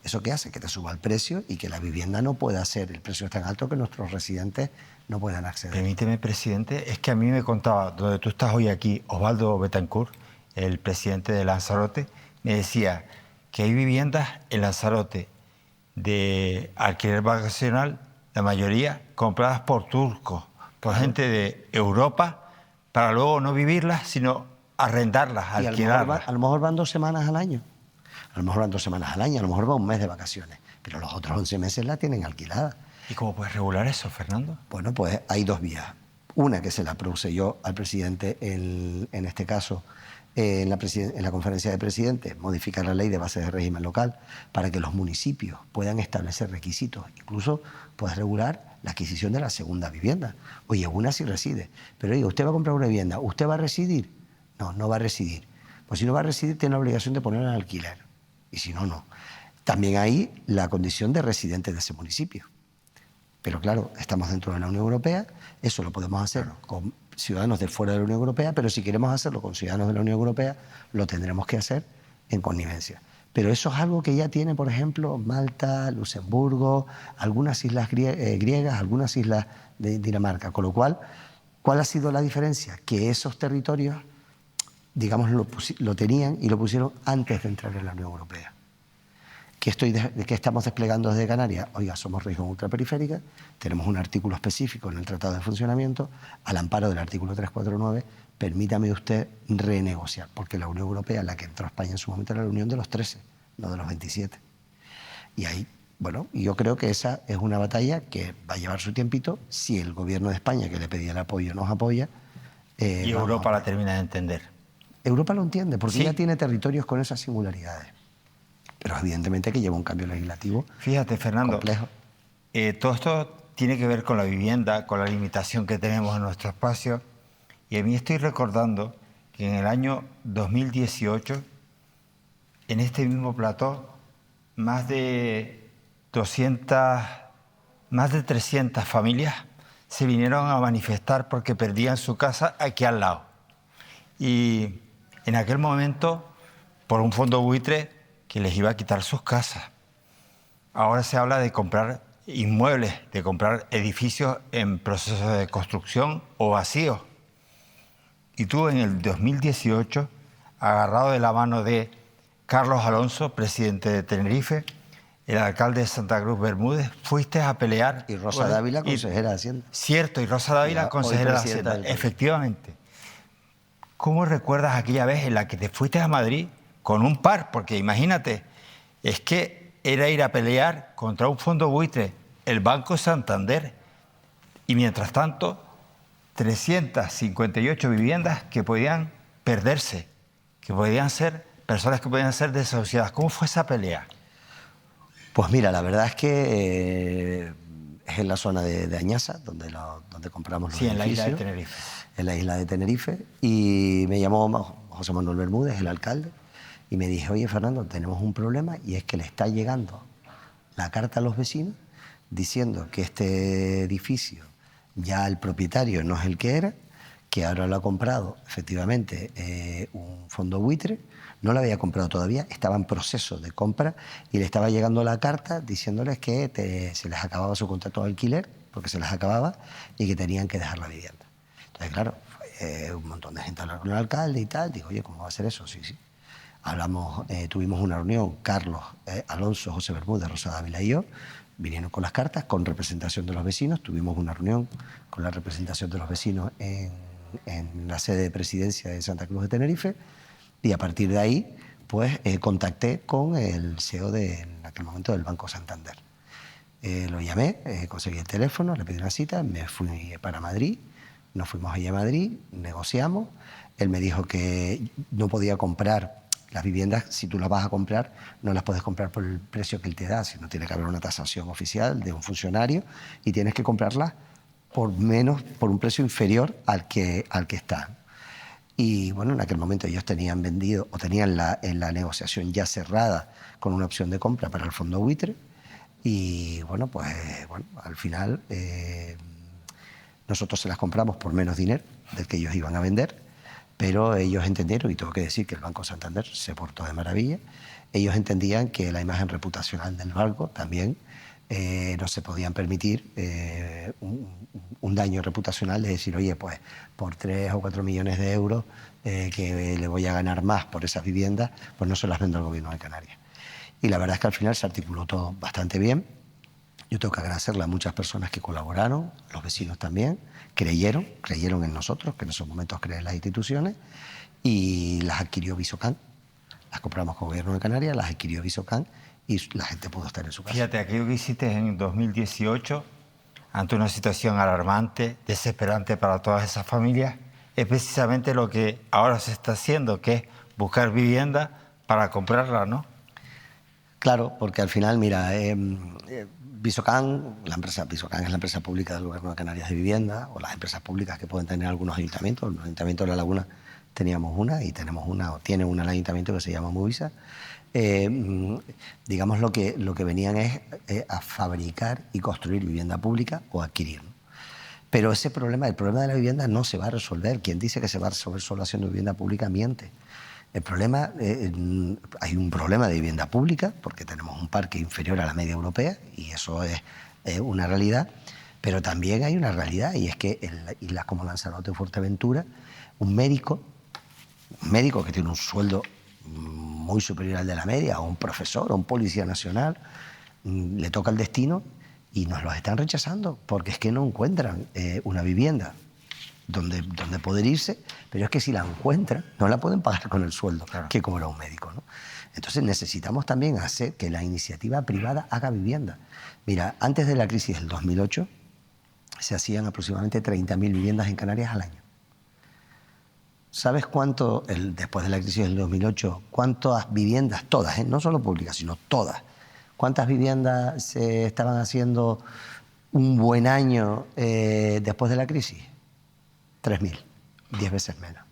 Speaker 3: ¿Eso qué hace? Que te suba el precio y que la vivienda no pueda ser, el precio es tan alto que nuestros residentes no puedan acceder.
Speaker 1: Permíteme, presidente, es que a mí me contaba, donde tú estás hoy aquí, Osvaldo Betancourt, el presidente de Lanzarote, me decía que hay viviendas en Lanzarote de alquiler vacacional, la mayoría compradas por turcos, por gente de Europa, para luego no vivirlas, sino arrendarlas, alquilarlas.
Speaker 3: A lo mejor van 2 semanas al año. A lo mejor van 2 semanas al año, a lo mejor va un mes de vacaciones, pero los otros 11 meses la tienen alquilada.
Speaker 1: ¿Y cómo puedes regular eso, Fernando?
Speaker 3: Bueno, pues hay 2 vías. Una que se la produce yo al presidente, en este caso, en la conferencia de presidentes, modificar la ley de bases de régimen local para que los municipios puedan establecer requisitos. Incluso puedes regular la adquisición de la segunda vivienda. Oye, una sí reside, pero oye, usted va a comprar una vivienda, ¿usted va a residir? No, no va a residir. Pues si no va a residir, tiene la obligación de ponerla en alquiler. Y si no, no. También hay la condición de residente de ese municipio. Pero claro, estamos dentro de la Unión Europea, eso lo podemos hacer con ciudadanos de fuera de la Unión Europea, pero si queremos hacerlo con ciudadanos de la Unión Europea, lo tendremos que hacer en connivencia. Pero eso es algo que ya tiene, por ejemplo, Malta, Luxemburgo, algunas islas griegas, algunas islas de Dinamarca. Con lo cual, ¿cuál ha sido la diferencia? Que esos territorios, digamos, lo tenían y lo pusieron antes de entrar en la Unión Europea. ¿Qué estamos desplegando desde Canarias? Oiga, somos región ultraperiférica, tenemos un artículo específico en el Tratado de Funcionamiento, al amparo del artículo 349, permítame usted renegociar, porque la Unión Europea, la que entró a España en su momento, era la Unión de los 13, no de los 27. Y ahí, bueno, yo creo que esa es una batalla que va a llevar su tiempito, si el gobierno de España, que le pedía el apoyo, nos apoya.
Speaker 1: Y Europa la termina de entender.
Speaker 3: Europa lo entiende, porque
Speaker 1: ¿Sí?
Speaker 3: ya tiene territorios con esas singularidades. Pero evidentemente que lleva un cambio legislativo.
Speaker 1: Fíjate, Fernando,
Speaker 3: complejo.
Speaker 1: Todo esto tiene que ver con la vivienda, con la limitación que tenemos en nuestro espacio. Y a mí estoy recordando que en el año 2018, en este mismo plató, más de 300 familias se vinieron a manifestar porque perdían su casa aquí al lado. Y en aquel momento, por un fondo buitre que les iba a quitar sus casas. Ahora se habla de comprar inmuebles, de comprar edificios en proceso de construcción o vacíos. Y tú en el 2018, agarrado de la mano de Carlos Alonso, presidente de Tenerife, el alcalde de Santa Cruz Bermúdez, fuiste a pelear...
Speaker 3: Y Rosa Dávila, consejera de Hacienda.
Speaker 1: Cierto, y Rosa Dávila, consejera de Hacienda. Efectivamente. ¿Cómo recuerdas aquella vez en la que te fuiste a Madrid con un par? Porque imagínate, es que era ir a pelear contra un fondo buitre, el Banco Santander, y mientras tanto 358 viviendas que podían perderse, que podían ser personas que podían ser desahuciadas. ¿Cómo fue esa pelea?
Speaker 3: Pues mira, la verdad es que es en la zona de Añasa, donde compramos los edificios.
Speaker 1: Sí, en la isla de Tenerife.
Speaker 3: En la isla de Tenerife. Y me llamó José Manuel Bermúdez, el alcalde, y me dije, oye Fernando, tenemos un problema y es que le está llegando la carta a los vecinos diciendo que este edificio ya el propietario no es el que era, que ahora lo ha comprado efectivamente un fondo buitre, no lo había comprado todavía, estaba en proceso de compra y le estaba llegando la carta diciéndoles que se les acababa su contrato de alquiler, porque se les acababa, y que tenían que dejar la vivienda. Entonces, claro, un montón de gente habló con el alcalde y tal, digo, oye, ¿cómo va a ser eso? Sí, sí. Hablamos, tuvimos una reunión, Carlos, Alonso, José Bermúdez, Rosa Dávila y yo, vinieron con las cartas, con representación de los vecinos, tuvimos una reunión con la representación de los vecinos en la sede de presidencia de Santa Cruz de Tenerife, y a partir de ahí pues contacté con el CEO en aquel momento del Banco Santander. Lo llamé, conseguí el teléfono, le pedí una cita, me fui para Madrid, nos fuimos allá a Madrid, negociamos, él me dijo que no podía comprar las viviendas, si tú las vas a comprar, no las puedes comprar por el precio que él te da, sino tiene que haber una tasación oficial de un funcionario y tienes que comprarlas por un precio inferior al que está. Y bueno, en aquel momento ellos tenían vendido o tenían en la negociación ya cerrada con una opción de compra para el fondo buitre. Y bueno, pues al final nosotros se las compramos por menos dinero del que ellos iban a vender, pero ellos entendieron, y tengo que decir que el Banco Santander se portó de maravilla, ellos entendían que la imagen reputacional del banco también no se podían permitir un daño reputacional de decir, oye, pues por 3 o 4 millones de euros que le voy a ganar más por esas viviendas, pues no se las vendo al gobierno de Canarias. Y la verdad es que al final se articuló todo bastante bien. Yo tengo que agradecerle a muchas personas que colaboraron, los vecinos también, creyeron en nosotros, que en esos momentos creen en las instituciones, y las adquirió Visocan. Las compramos con el gobierno de Canarias, las adquirió Visocan y la gente pudo estar en su casa.
Speaker 1: Fíjate, aquello que hiciste en 2018, ante una situación alarmante, desesperante para todas esas familias, es precisamente lo que ahora se está haciendo, que es buscar vivienda para comprarla, ¿no?
Speaker 3: Claro, porque al final, mira, Visocan, la empresa Visocan es la empresa pública del Gobierno de Canarias de Vivienda, o las empresas públicas que pueden tener algunos ayuntamientos. El Ayuntamiento de La Laguna teníamos una y tenemos una, o tiene una el ayuntamiento que se llama Movisa. Digamos lo que venían es a fabricar y construir vivienda pública o adquirir, ¿no? Pero el problema de la vivienda no se va a resolver. Quien dice que se va a resolver solo haciendo vivienda pública miente. El problema, hay un problema de vivienda pública porque tenemos un parque inferior a la media europea y eso es una realidad, pero también hay una realidad y es que en islas como Lanzarote o Fuerteventura, un médico que tiene un sueldo muy superior al de la media, o un profesor o un policía nacional, le toca el destino y nos los están rechazando porque es que no encuentran una vivienda donde poder irse, pero es que si la encuentran no la pueden pagar con el sueldo que cobra un médico, ¿no? Entonces necesitamos también hacer que la iniciativa privada haga vivienda. Mira, antes de la crisis del 2008 se hacían aproximadamente 30.000 viviendas en Canarias al año. ¿Sabes cuánto, después de la crisis del 2008, cuántas viviendas, todas, no solo públicas, sino todas, cuántas viviendas se estaban haciendo un buen año después de la crisis? 3.000, 10 veces menos.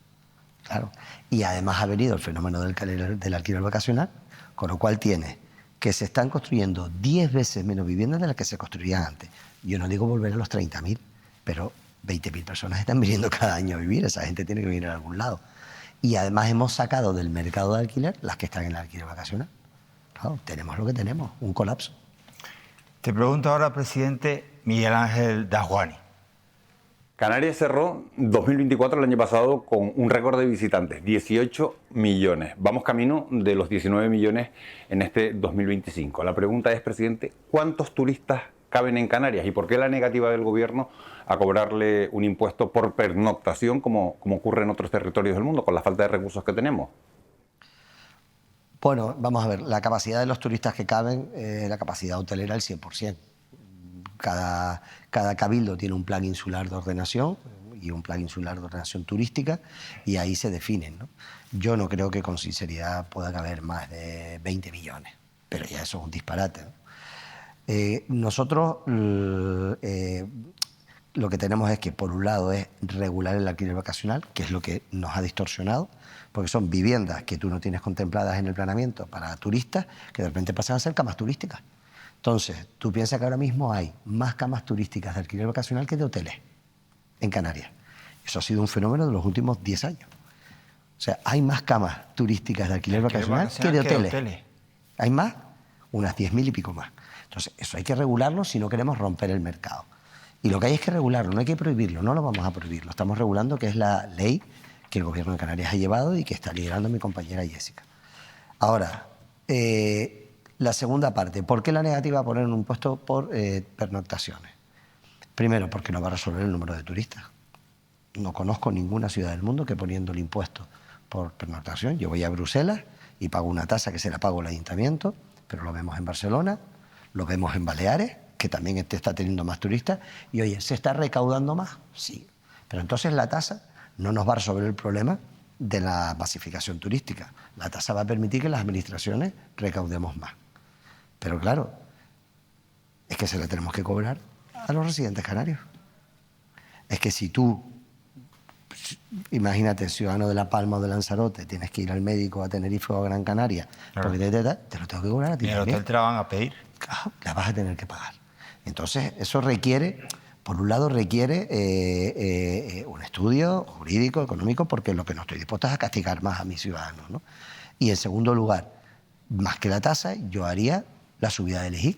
Speaker 3: Claro. Y además ha venido el fenómeno del alquiler vacacional, con lo cual tiene que se están construyendo 10 veces menos viviendas de las que se construían antes. Yo no digo volver a los 30.000, pero 20.000 personas están viniendo cada año a vivir, esa gente tiene que venir a algún lado. Y además hemos sacado del mercado de alquiler las que están en el alquiler vacacional. Claro, tenemos lo que tenemos, un colapso.
Speaker 1: Te pregunto ahora, presidente Miguel Ángel Dasguani.
Speaker 8: Canarias cerró 2024 el año pasado con un récord de visitantes, 18 millones. Vamos camino de los 19 millones en este 2025. La pregunta es, presidente, ¿cuántos turistas caben en Canarias? ¿Y por qué la negativa del gobierno a cobrarle un impuesto por pernoctación como ocurre en otros territorios del mundo, con la falta de recursos que tenemos?
Speaker 3: Bueno, vamos a ver, la capacidad de los turistas que caben, la capacidad hotelera el 100%. Cada cabildo tiene un plan insular de ordenación y un plan insular de ordenación turística y ahí se definen, ¿no? Yo no creo que con sinceridad pueda caber más de 20 millones, pero ya eso es un disparate, ¿no? Nosotros, lo que tenemos es que, por un lado, es regular el alquiler vacacional, que es lo que nos ha distorsionado, porque son viviendas que tú no tienes contempladas en el planeamiento para turistas, que de repente pasan a ser camas turísticas. Entonces, tú piensas que ahora mismo hay más camas turísticas de alquiler vacacional que de hoteles en Canarias. Eso ha sido un fenómeno de los últimos 10 años. O sea, hay más camas turísticas de alquiler vacacional que de hoteles. Hay más, unas 10.000 y pico más. Entonces, eso hay que regularlo si no queremos romper el mercado. Y lo que hay es que regularlo, no hay que prohibirlo, no lo vamos a prohibir. Lo estamos regulando, que es la ley que el Gobierno de Canarias ha llevado y que está liderando mi compañera Jessica. Ahora, la segunda parte, ¿por qué la negativa a poner un impuesto por pernoctaciones? Primero, porque no va a resolver el número de turistas. No conozco ninguna ciudad del mundo que poniendo el impuesto por pernoctación, yo voy a Bruselas y pago una tasa que se la pago al ayuntamiento, pero lo vemos en Barcelona, lo vemos en Baleares, que también está teniendo más turistas, y oye, ¿se está recaudando más? Sí, pero entonces la tasa no nos va a resolver el problema de la masificación turística. La tasa va a permitir que las administraciones recaudemos más. Pero claro, es que se la tenemos que cobrar a los residentes canarios. Es que si tú, imagínate, ciudadano de La Palma o de Lanzarote, tienes que ir al médico a Tenerife o a Gran Canaria, claro, porque te lo tengo que cobrar a ti.
Speaker 1: ¿Y en el hotel te la van a pedir?
Speaker 3: Claro, la vas a tener que pagar. Entonces, eso requiere, por un lado, requiere un estudio jurídico, económico, porque lo que no estoy dispuesto es a castigar más a mis ciudadanos, ¿no? Y en segundo lugar, más que la tasa, yo haría la subida del IGIC.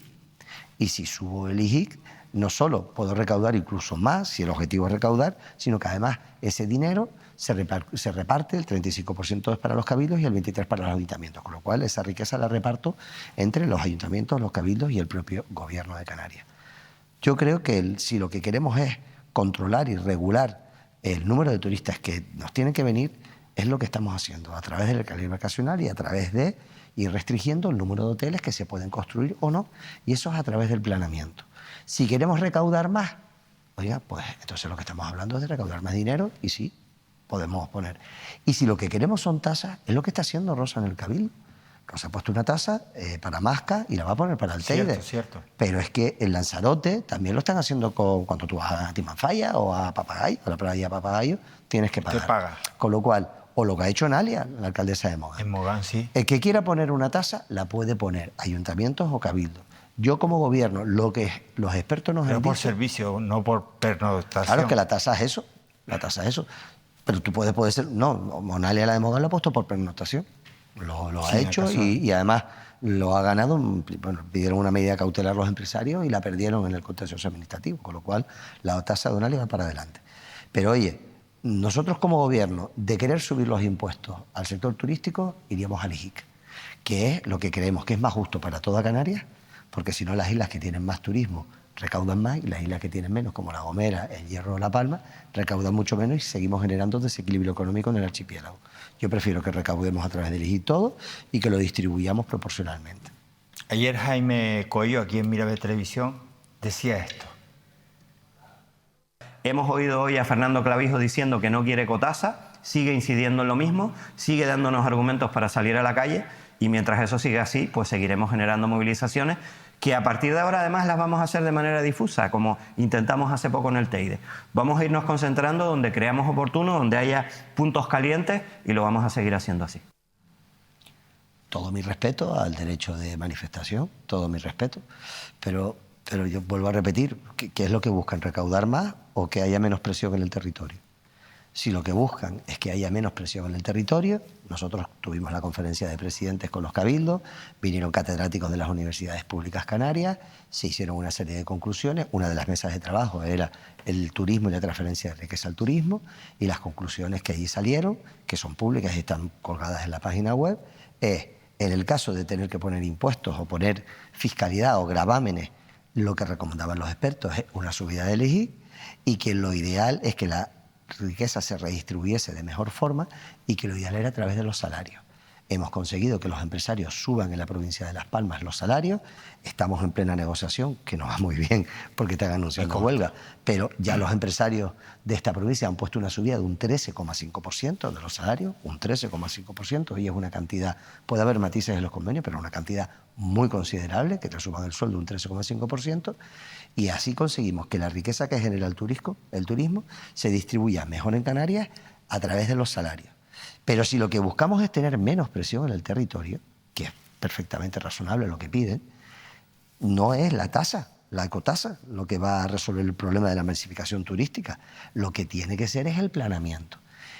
Speaker 3: Y si subo el IGIC, no solo puedo recaudar incluso más, si el objetivo es recaudar, sino que además ese dinero se reparte, el 35% es para los cabildos y el 23% para los ayuntamientos, con lo cual esa riqueza la reparto entre los ayuntamientos, los cabildos y el propio Gobierno de Canarias. Yo creo que si lo que queremos es controlar y regular el número de turistas que nos tienen que venir, es lo que estamos haciendo a través del alquiler vacacional y a través de ir restringiendo el número de hoteles que se pueden construir o no, y eso es a través del planeamiento. Si queremos recaudar más, oiga, pues entonces lo que estamos hablando es de recaudar más dinero y sí, podemos poner. Y si lo que queremos son tasas, es lo que está haciendo Rosa en el Cabildo. Rosa ha puesto una tasa para Masca y la va a poner para el Teide.
Speaker 1: Cierto.
Speaker 3: Pero es que en Lanzarote también lo están haciendo cuando tú vas a Timanfaya o a Papagayo, a la playa Papagayo, tienes que pagar.
Speaker 1: Te paga.
Speaker 3: Con lo cual, o lo que ha hecho Nalia, la alcaldesa de Mogán.
Speaker 1: En Mogán, sí.
Speaker 3: El que quiera poner una tasa, la puede poner, ayuntamientos o cabildos. Yo como gobierno, lo que los expertos nos han dicho...
Speaker 1: Pero por servicio, no por pernoctación.
Speaker 3: Claro que la tasa es eso, la tasa es eso. Pero tú puedes ser... No, Nalia, la de Mogán, lo ha puesto por pernoctación. Lo ha hecho y además lo ha ganado. Bueno, pidieron una medida cautelar los empresarios y la perdieron en el contencioso administrativo, con lo cual la tasa de Nalia va para adelante. Pero oye, nosotros como gobierno, de querer subir los impuestos al sector turístico, iríamos al IGIC, que es lo que creemos que es más justo para toda Canarias, porque si no las islas que tienen más turismo recaudan más y las islas que tienen menos, como La Gomera, El Hierro o La Palma, recaudan mucho menos y seguimos generando desequilibrio económico en el archipiélago. Yo prefiero que recaudemos a través del IGIC todo y que lo distribuyamos proporcionalmente.
Speaker 1: Ayer Jaime Coello, aquí en Mirabe Televisión, decía esto.
Speaker 9: Hemos oído hoy a Fernando Clavijo diciendo que no quiere ecotasa, sigue incidiendo en lo mismo, sigue dándonos argumentos para salir a la calle y mientras eso siga así, pues seguiremos generando movilizaciones que a partir de ahora además las vamos a hacer de manera difusa, como intentamos hace poco en el Teide. Vamos a irnos concentrando donde creamos oportuno, donde haya puntos calientes y lo vamos a seguir haciendo así.
Speaker 3: Todo mi respeto al derecho de manifestación, todo mi respeto, pero yo vuelvo a repetir, ¿qué es lo que buscan? ¿Recaudar más o que haya menos presión en el territorio? Si lo que buscan es que haya menos presión en el territorio, nosotros tuvimos la conferencia de presidentes con los cabildos, vinieron catedráticos de las universidades públicas canarias, se hicieron una serie de conclusiones, una de las mesas de trabajo era el turismo y la transferencia de riqueza al turismo, y las conclusiones que allí salieron, que son públicas y están colgadas en la página web, es, en el caso de tener que poner impuestos o poner fiscalidad o gravámenes, lo que recomendaban los expertos es una subida del IGI y que lo ideal es que la riqueza se redistribuyese de mejor forma y que lo ideal era a través de los salarios. hemos conseguido que los empresarios suban en la provincia de Las Palmas los salarios, estamos en plena negociación, que no va muy bien porque están anunciando huelga, pero ya los empresarios de esta provincia han puesto una subida de un 13,5% de los salarios, un 13,5%, y es una cantidad, puede haber matices en los convenios, pero una cantidad muy considerable, que te suban el sueldo un 13,5%, y así conseguimos que la riqueza que genera el turismo se distribuya mejor en Canarias a través de los salarios. Pero si lo que buscamos es tener menos presión en el territorio, que es perfectamente razonable lo que piden, no es la tasa, la ecotasa, lo que va a resolver el problema de la masificación turística. Lo que tiene que ser es el planeamiento.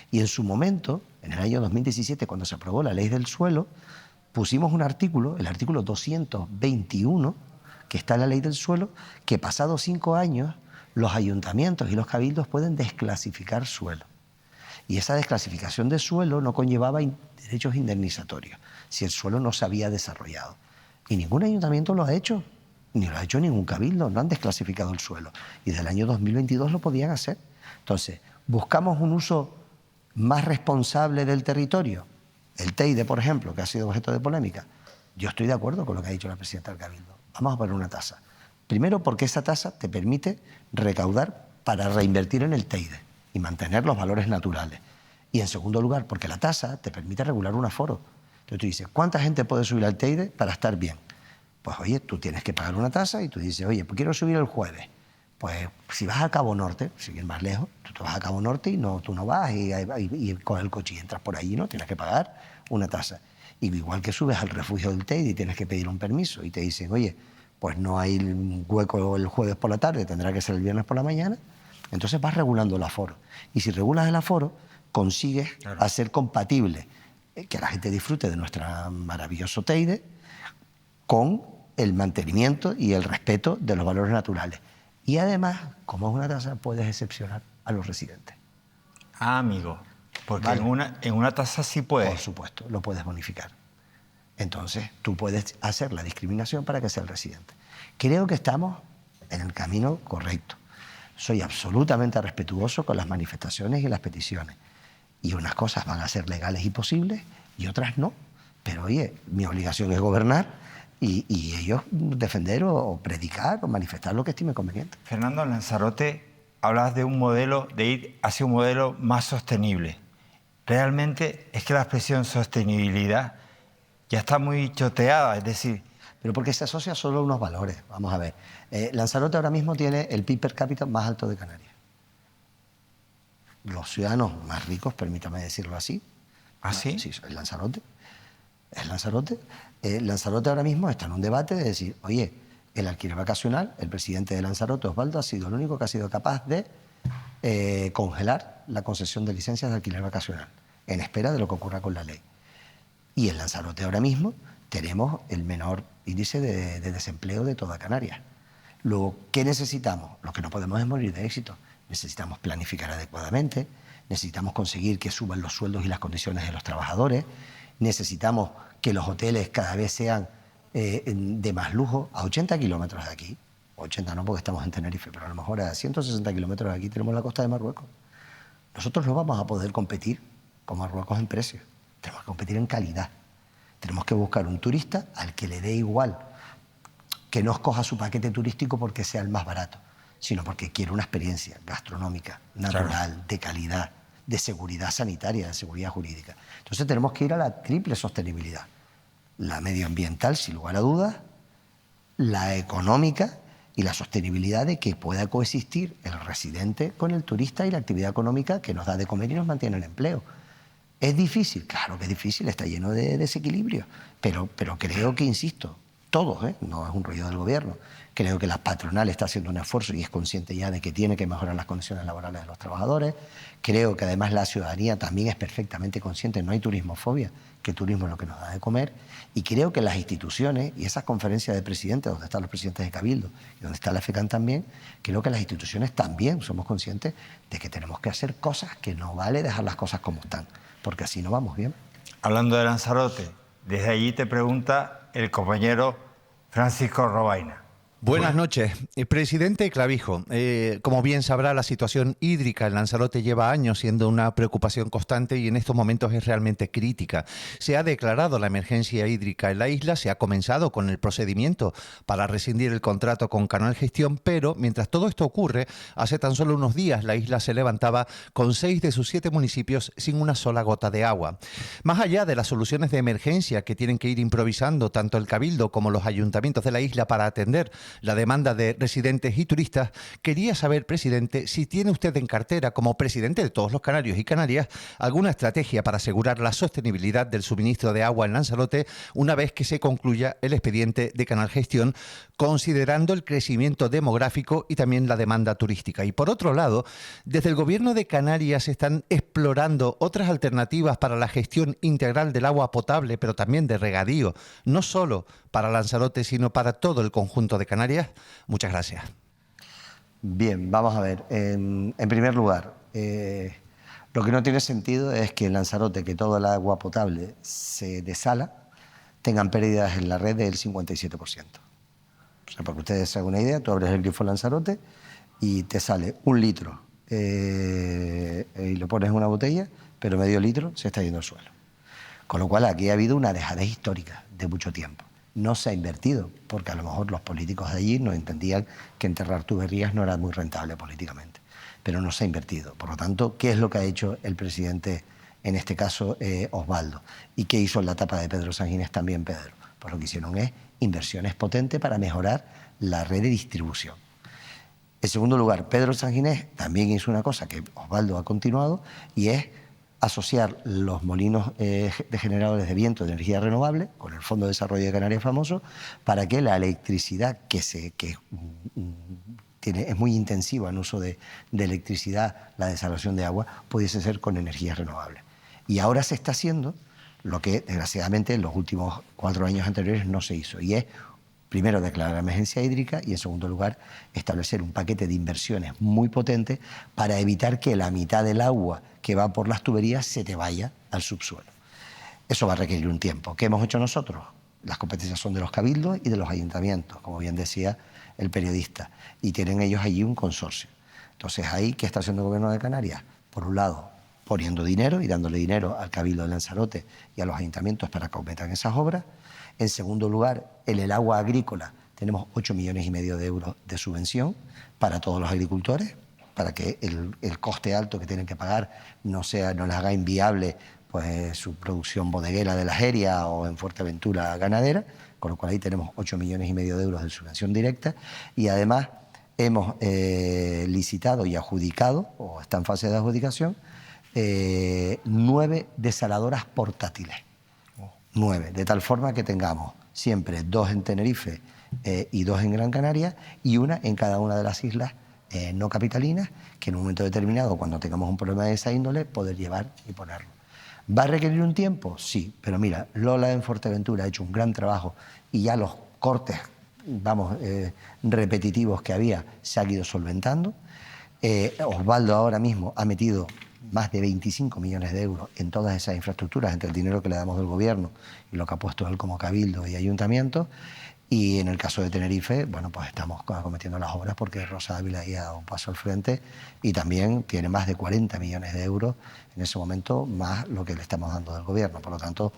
Speaker 3: Y en su momento, en el año 2017, cuando se aprobó la ley del suelo, pusimos un artículo, el artículo 221, que está en la ley del suelo, que pasados 5 años los ayuntamientos y los cabildos pueden desclasificar suelo. Y esa desclasificación de suelo no conllevaba derechos indemnizatorios si el suelo no se había desarrollado. Y ningún ayuntamiento lo ha hecho, ni lo ha hecho ningún cabildo, no han desclasificado el suelo. Y del año 2022 lo podían hacer. Entonces, buscamos un uso más responsable del territorio. El Teide, por ejemplo, que ha sido objeto de polémica. Yo estoy de acuerdo con lo que ha dicho la presidenta del cabildo. Vamos a poner una tasa. Primero, porque esa tasa te permite recaudar para reinvertir en el Teide y mantener los valores naturales. Y en segundo lugar, porque la tasa te permite regular un aforo. Entonces tú dices, ¿cuánta gente puede subir al Teide para estar bien? Pues oye, tú tienes que pagar una tasa y tú dices, oye, pues quiero subir el jueves. Pues si vas a Cabo Norte, si vienes más lejos, tú te vas a Cabo Norte y tú no vas y con el coche y entras por allí, ¿no? Tienes que pagar una tasa. Y igual que subes al refugio del Teide y tienes que pedir un permiso y te dicen, oye, pues no hay un hueco el jueves por la tarde, tendrá que ser el viernes por la mañana. Entonces vas regulando el aforo. Y si regulas el aforo, consigues hacer compatible que la gente disfrute de nuestro maravilloso Teide con el mantenimiento y el respeto de los valores naturales. Y además, como es una tasa, puedes excepcionar a los residentes.
Speaker 1: Ah, amigo, porque
Speaker 3: Vale.
Speaker 1: en una tasa sí puedes.
Speaker 3: Por supuesto, lo puedes bonificar. Entonces, tú puedes hacer la discriminación para que sea el residente. Creo que estamos en el camino correcto. Soy absolutamente respetuoso con las manifestaciones y las peticiones. Y unas cosas van a ser legales y posibles y otras no. Pero oye, mi obligación es gobernar y ellos defender o predicar o manifestar lo que estime conveniente.
Speaker 1: Fernando, en Lanzarote hablas de un modelo, de ir hacia un modelo más sostenible. Realmente es que la expresión sostenibilidad ya está muy choteada, es decir...
Speaker 3: Pero porque se asocia solo a unos valores. Vamos a ver. Lanzarote ahora mismo tiene el PIB per cápita más alto de Canarias. Los ciudadanos más ricos, permítame decirlo así.
Speaker 1: ¿Ah, sí?
Speaker 3: Sí, es Lanzarote. Es Lanzarote. Lanzarote ahora mismo está en un debate de decir, oye, el alquiler vacacional, el presidente de Lanzarote, Osvaldo, ha sido el único que ha sido capaz de congelar la concesión de licencias de alquiler vacacional, en espera de lo que ocurra con la ley. Y en Lanzarote ahora mismo tenemos el menor índice de desempleo de toda Canarias. Luego, ¿qué necesitamos? Lo que no podemos es morir de éxito. Necesitamos planificar adecuadamente, necesitamos conseguir que suban los sueldos y las condiciones de los trabajadores, necesitamos que los hoteles cada vez sean de más lujo, a 80 kilómetros de aquí. 80 no porque estamos en Tenerife, pero a lo mejor a 160 kilómetros de aquí tenemos la costa de Marruecos. Nosotros no vamos a poder competir con Marruecos en precios, tenemos que competir en calidad. Tenemos que buscar un turista al que le dé igual que no escoja su paquete turístico porque sea el más barato, sino porque quiere una experiencia gastronómica, natural, de calidad, de seguridad sanitaria, de seguridad jurídica. Entonces tenemos que ir a la triple sostenibilidad. La medioambiental, sin lugar a dudas, la económica y la sostenibilidad de que pueda coexistir el residente con el turista y la actividad económica que nos da de comer y nos mantiene el empleo. ¿Es difícil? Claro que es difícil, está lleno de desequilibrio, pero creo que, insisto, todos, no es un rollo del gobierno, creo que la patronal está haciendo un esfuerzo y es consciente ya de que tiene que mejorar las condiciones laborales de los trabajadores, creo que además la ciudadanía también es perfectamente consciente, no hay turismofobia, que el turismo es lo que nos da de comer, y creo que las instituciones y esas conferencias de presidentes, donde están los presidentes de Cabildo y donde está la FECAN también, creo que las instituciones también somos conscientes de que tenemos que hacer cosas, que no vale dejar las cosas como están, porque así no vamos bien.
Speaker 1: Hablando de Lanzarote, desde allí te pregunta el compañero Francisco Robaina.
Speaker 10: Buenas noches. Presidente Clavijo, como bien sabrá, la situación hídrica en Lanzarote lleva años siendo una preocupación constante y en estos momentos es realmente crítica. Se ha declarado la emergencia hídrica en la isla, se ha comenzado con el procedimiento para rescindir el contrato con Canal Gestión, pero mientras todo esto ocurre, hace tan solo unos días la isla se levantaba con 6 de sus 7 municipios sin una sola gota de agua. Más allá de las soluciones de emergencia que tienen que ir improvisando tanto el Cabildo como los ayuntamientos de la isla para atender la demanda de residentes y turistas, quería saber, presidente, si tiene usted en cartera, como presidente de todos los canarios y canarias, alguna estrategia para asegurar la sostenibilidad del suministro de agua en Lanzarote una vez que se concluya el expediente de Canal Gestión, considerando el crecimiento demográfico y también la demanda turística. Y por otro lado, desde el Gobierno de Canarias están explorando otras alternativas para la gestión integral del agua potable, pero también de regadío, no solo para Lanzarote, sino para todo el conjunto de Canarias. Muchas gracias.
Speaker 3: Bien, vamos a ver. En primer lugar, lo que no tiene sentido es que en Lanzarote, que toda el agua potable se desala, tengan pérdidas en la red del 57%. O sea, para que ustedes se hagan una idea, tú abres el grifo Lanzarote y te sale 1 litro y lo pones en una botella, pero medio litro se está yendo al suelo. Con lo cual aquí ha habido una dejadez histórica de mucho tiempo. No se ha invertido, porque a lo mejor los políticos de allí no entendían que enterrar tuberías no era muy rentable políticamente, pero no se ha invertido. Por lo tanto, ¿qué es lo que ha hecho el presidente, en este caso Osvaldo? ¿Y qué hizo en la etapa de Pedro Sanginés también Pedro? Pues lo que hicieron es inversiones potentes para mejorar la red de distribución. En segundo lugar, Pedro Sanginés también hizo una cosa que Osvaldo ha continuado, y es asociar los molinos de generadores de viento de energía renovable con el Fondo de Desarrollo de Canarias famoso, para que la electricidad que es muy intensiva en uso de electricidad, la desalación de agua, pudiese ser con energías renovables. Y ahora se está haciendo lo que desgraciadamente en los últimos 4 años anteriores no se hizo, y es primero declarar la emergencia hídrica y en segundo lugar establecer un paquete de inversiones muy potente para evitar que la mitad del agua que va por las tuberías se te vaya al subsuelo. Eso va a requerir un tiempo. ¿Qué hemos hecho nosotros? Las competencias son de los cabildos y de los ayuntamientos, como bien decía el periodista, y tienen ellos allí un consorcio. Entonces ahí, ¿qué está haciendo el Gobierno de Canarias? Por un lado, poniendo dinero y dándole dinero al Cabildo de Lanzarote y a los ayuntamientos para que aumentan esas obras. En segundo lugar, en el agua agrícola tenemos 8,5 millones de euros de subvención para todos los agricultores, para que el coste alto que tienen que pagar no les haga inviable pues, su producción bodeguera de la Jeria o en Fuerteventura ganadera, con lo cual ahí tenemos 8,5 millones de euros de subvención directa, y además hemos licitado y adjudicado, o está en fase de adjudicación, 9 desaladoras portátiles. 9, de tal forma que tengamos siempre 2 en Tenerife y 2 en Gran Canaria y una en cada una de las islas no capitalinas, que en un momento determinado, cuando tengamos un problema de esa índole, poder llevar y ponerlo. ¿Va a requerir un tiempo? Sí, pero mira, Lola en Fuerteventura ha hecho un gran trabajo y ya los cortes, repetitivos que había, se han ido solventando. Osvaldo ahora mismo ha metido más de 25 millones de euros en todas esas infraestructuras, entre el dinero que le damos del gobierno y lo que ha puesto él como cabildo y ayuntamiento. Y en el caso de Tenerife, bueno, pues estamos acometiendo las obras porque Rosa Ávila ahí ha dado un paso al frente y también tiene más de 40 millones de euros en ese momento, más lo que le estamos dando del gobierno. Por lo tanto,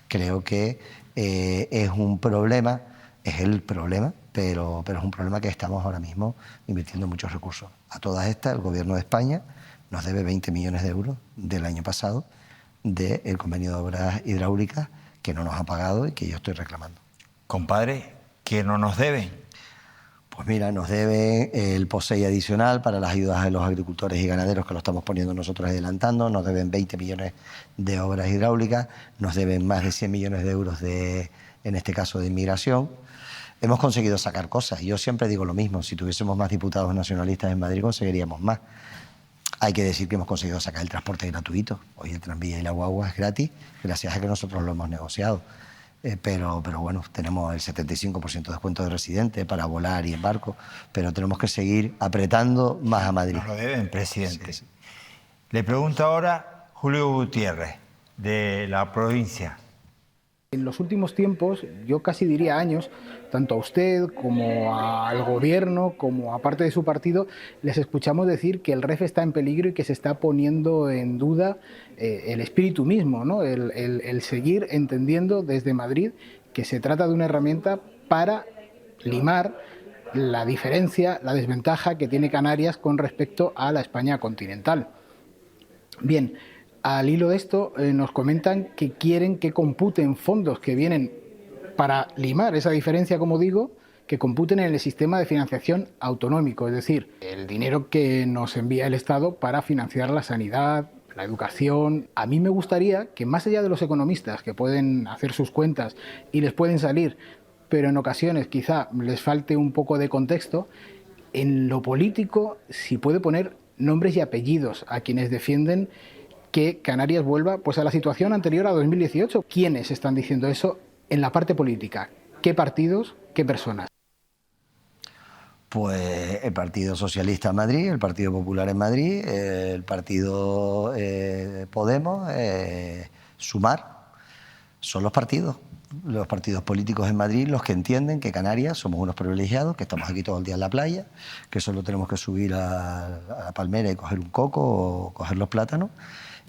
Speaker 3: creo que es un problema, es el problema, pero es un problema que estamos ahora mismo invirtiendo muchos recursos. A todas estas, el gobierno de España nos debe 20 millones de euros del año pasado del convenio de obras hidráulicas que no nos ha pagado y que yo estoy reclamando.
Speaker 1: Compadre, ¿qué no nos deben?
Speaker 3: Pues mira, nos deben el POSEI adicional para las ayudas a los agricultores y ganaderos, que lo estamos poniendo nosotros adelantando, nos deben 20 millones de obras hidráulicas, nos deben más de 100 millones de euros en este caso de inmigración. Hemos conseguido sacar cosas, y yo siempre digo lo mismo, si tuviésemos más diputados nacionalistas en Madrid conseguiríamos más. Hay que decir que hemos conseguido sacar el transporte gratuito. Hoy el tranvía y la guagua es gratis, gracias a que nosotros lo hemos negociado. Pero bueno, tenemos el 75% de descuento de residente para volar y en barco, pero tenemos que seguir apretando más a Madrid.
Speaker 1: Nos lo deben, presidente.
Speaker 3: Sí, sí.
Speaker 1: Le pregunto ahora Julio Gutiérrez, de la provincia.
Speaker 11: En los últimos tiempos, yo casi diría años, tanto a usted como al gobierno, como a parte de su partido, les escuchamos decir que el REF está en peligro y que se está poniendo en duda el espíritu mismo, ¿no? El seguir entendiendo desde Madrid que se trata de una herramienta para limar la diferencia, la desventaja que tiene Canarias con respecto a la España continental. Bien, al hilo de esto nos comentan que quieren que computen fondos que vienen para limar esa diferencia, como digo, que computen en el sistema de financiación autonómico, es decir, el dinero que nos envía el Estado para financiar la sanidad, la educación. A mí me gustaría que, más allá de los economistas que pueden hacer sus cuentas y les pueden salir, pero en ocasiones quizá les falte un poco de contexto, en lo político si puede poner nombres y apellidos a quienes defienden que Canarias vuelva pues a la situación anterior a 2018. ¿Quiénes están diciendo eso en la parte política? ¿Qué partidos? ¿Qué personas?
Speaker 3: Pues el Partido Socialista en Madrid, el Partido Popular en Madrid, el Partido Podemos, Sumar. Son los partidos políticos en Madrid los que entienden que Canarias somos unos privilegiados, que estamos aquí todo el día en la playa, que solo tenemos que subir a la palmera y coger un coco o coger los plátanos,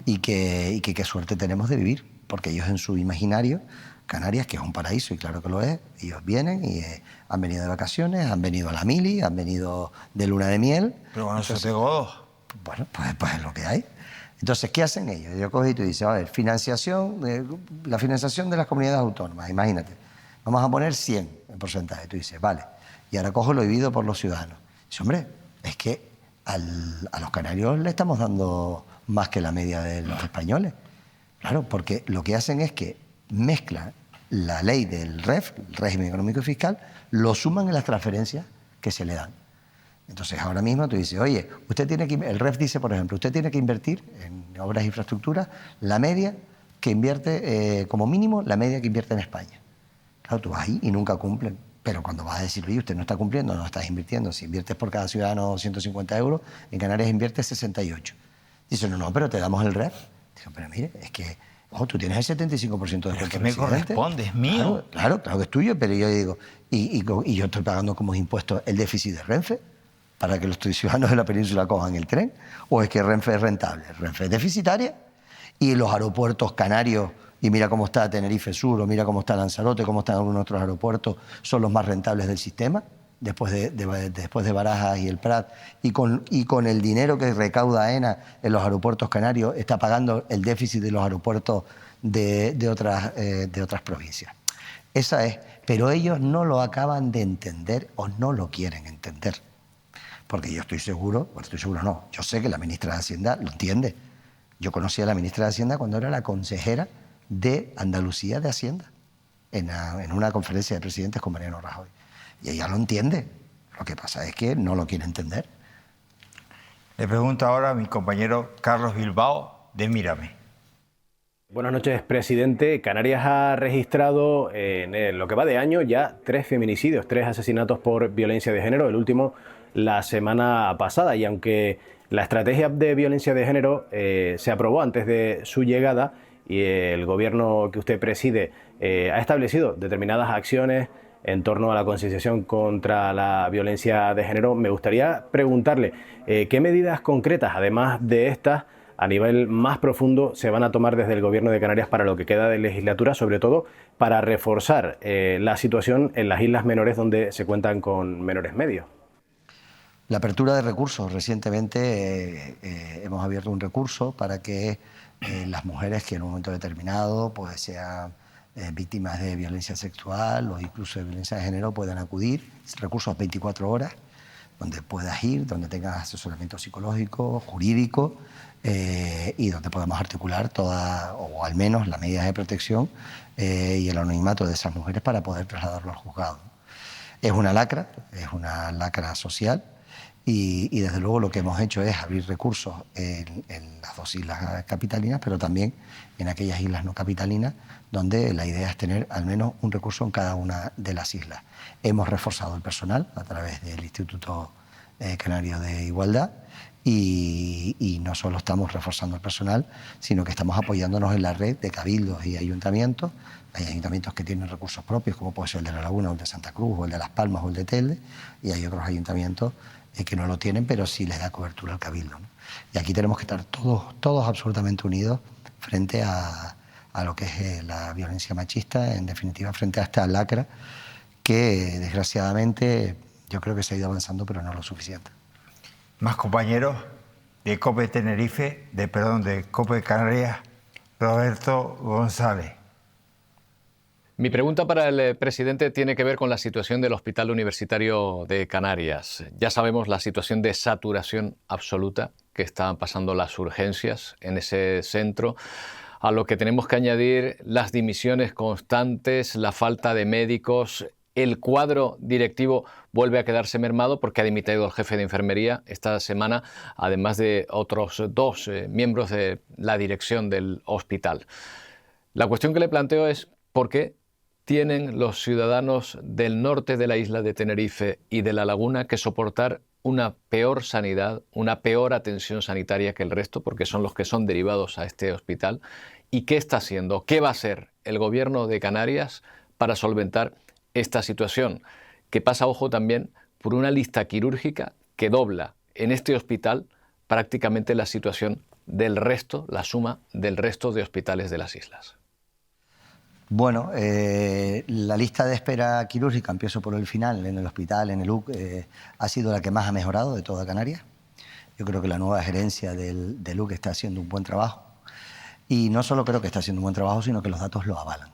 Speaker 3: y que qué suerte tenemos de vivir, porque ellos en su imaginario, Canarias, que es un paraíso, y claro que lo es, ellos vienen y han venido de vacaciones, han venido a la mili, han venido de luna de miel.
Speaker 1: Pero bueno, eso te godo.
Speaker 3: Bueno, pues es lo que hay. Entonces, ¿qué hacen ellos? Yo cojo y tú dices, a ver, la financiación de las comunidades autónomas, imagínate, vamos a poner 100 en porcentaje. Tú dices, vale, y ahora cojo lo dividido por los ciudadanos. Dice, hombre, es que a los canarios le estamos dando más que la media de los españoles. Claro, porque lo que hacen es que mezclan la ley del REF, el régimen económico y fiscal, lo suman en las transferencias que se le dan. Entonces, ahora mismo tú dices, oye, el REF dice, por ejemplo, usted tiene que invertir en obras de infraestructura la media que invierte, como mínimo, la media que invierte en España. Claro, tú vas ahí y nunca cumplen. Pero cuando vas a decir, oye, usted no está cumpliendo, no estás invirtiendo. Si inviertes por cada ciudadano 150 euros, en Canarias inviertes 68. Dice, no, pero te damos el REF. Digo, pero mire, es que, ojo, tú tienes el 75% de
Speaker 1: lo que me corresponde, es mío.
Speaker 3: Claro que es tuyo, pero yo digo, y yo estoy pagando como impuestos el déficit de Renfe para que los ciudadanos de la península cojan el tren, o es que Renfe es rentable. Renfe es deficitaria, y los aeropuertos canarios, y mira cómo está Tenerife Sur, o mira cómo está Lanzarote, cómo están algunos otros aeropuertos, son los más rentables del sistema, después de Barajas y el Prat, y con el dinero que recauda AENA en los aeropuertos canarios, está pagando el déficit de los aeropuertos de otras provincias. Esa es, pero ellos no lo acaban de entender o no lo quieren entender. Porque yo estoy seguro, yo sé que la ministra de Hacienda lo entiende. Yo conocí a la ministra de Hacienda cuando era la consejera de Andalucía de Hacienda, en una conferencia de presidentes con Mariano Rajoy. Y ella lo entiende. Lo que pasa es que no lo quiere entender.
Speaker 1: Le pregunto ahora a mi compañero Carlos Bilbao, de Mírame.
Speaker 12: Buenas noches, presidente. Canarias ha registrado en lo que va de año ya 3 feminicidios, 3 asesinatos por violencia de género, el último la semana pasada. Y aunque la estrategia de violencia de género se aprobó antes de su llegada y el gobierno que usted preside ha establecido determinadas acciones en torno a la concienciación contra la violencia de género, me gustaría preguntarle qué medidas concretas, además de estas, a nivel más profundo, se van a tomar desde el Gobierno de Canarias para lo que queda de legislatura, sobre todo para reforzar la situación en las islas menores donde se cuentan con menores medios.
Speaker 3: La apertura de recursos. Recientemente hemos abierto un recurso para que las mujeres que en un momento determinado pues, sean víctimas de violencia sexual o incluso de violencia de género puedan acudir. Recursos 24 horas, donde puedas ir, donde tengas asesoramiento psicológico, jurídico, y donde podamos articular toda, o al menos las medidas de protección y el anonimato de esas mujeres para poder trasladarlo al juzgado. Es una lacra social, y desde luego lo que hemos hecho es abrir recursos en las 2 islas capitalinas, pero también en aquellas islas no capitalinas, donde la idea es tener al menos un recurso en cada una de las islas. Hemos reforzado el personal a través del Instituto Canario de Igualdad. Y no solo estamos reforzando el personal, sino que estamos apoyándonos en la red de cabildos y ayuntamientos. Hay ayuntamientos que tienen recursos propios, como puede ser el de La Laguna, o el de Santa Cruz, o el de Las Palmas, o el de Telde, y hay otros ayuntamientos que no lo tienen, pero sí les da cobertura al cabildo, ¿no? Y aquí tenemos que estar todos absolutamente unidos frente a lo que es la violencia machista, en definitiva, frente a esta lacra que, desgraciadamente, yo creo que se ha ido avanzando, pero no lo suficiente.
Speaker 1: Más compañeros de COPE Tenerife, de COPE Canarias, Roberto González.
Speaker 13: Mi pregunta para el presidente tiene que ver con la situación del Hospital Universitario de Canarias. Ya sabemos la situación de saturación absoluta que están pasando las urgencias en ese centro, a lo que tenemos que añadir las dimisiones constantes, la falta de médicos. El cuadro directivo vuelve a quedarse mermado porque ha dimitido el jefe de enfermería esta semana, además de otros 2 miembros de la dirección del hospital. La cuestión que le planteo es ¿por qué tienen los ciudadanos del norte de la isla de Tenerife y de La Laguna que soportar una peor sanidad, una peor atención sanitaria que el resto, porque son los que son derivados a este hospital? ¿Y qué está haciendo? ¿Qué va a hacer el gobierno de Canarias para solventar esta situación, que pasa, ojo, también por una lista quirúrgica que dobla en este hospital prácticamente la situación del resto, la suma del resto de hospitales de las islas?
Speaker 3: Bueno, la lista de espera quirúrgica, empiezo por el final, en el hospital, en el UC, ha sido la que más ha mejorado de toda Canarias. Yo creo que la nueva gerencia del UC está haciendo un buen trabajo. Y no solo creo que está haciendo un buen trabajo, sino que los datos lo avalan.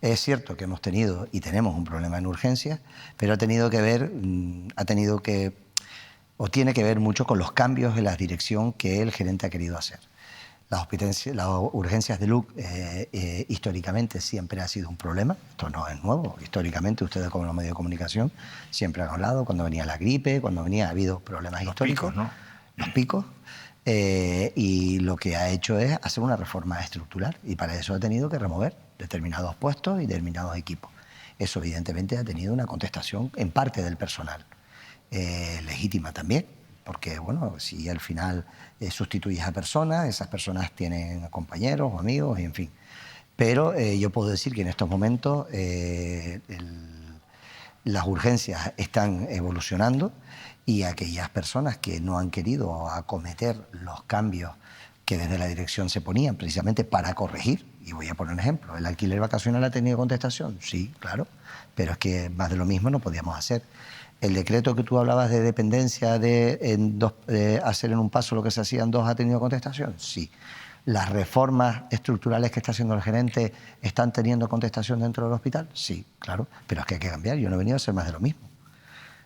Speaker 3: Es cierto que hemos tenido y tenemos un problema en urgencias, pero tiene que ver mucho con los cambios en la dirección que el gerente ha querido hacer. Las urgencias de LUC históricamente siempre ha sido un problema. Esto no es nuevo. Históricamente, ustedes como los medios de comunicación siempre han hablado, cuando venía la gripe, cuando ha habido problemas históricos.
Speaker 1: Picos, ¿no?
Speaker 3: Los picos. Y lo que ha hecho es hacer una reforma estructural, y para eso ha tenido que remover determinados puestos y determinados equipos. Eso evidentemente ha tenido una contestación en parte del personal, legítima también, porque bueno, si al final sustituyes a personas, esas personas tienen compañeros o amigos, y en fin. Pero yo puedo decir que en estos momentos las urgencias están evolucionando, y aquellas personas que no han querido acometer los cambios que desde la dirección se ponían precisamente para corregir, y voy a poner un ejemplo, ¿el alquiler vacacional ha tenido contestación? Sí, claro, pero es que más de lo mismo no podíamos hacer. El decreto que tú hablabas de dependencia, de hacer en un paso lo que se hacía en 2, ¿ha tenido contestación? Sí. ¿Las reformas estructurales que está haciendo el gerente están teniendo contestación dentro del hospital? Sí, claro, pero es que hay que cambiar. Yo no he venido a hacer más de lo mismo.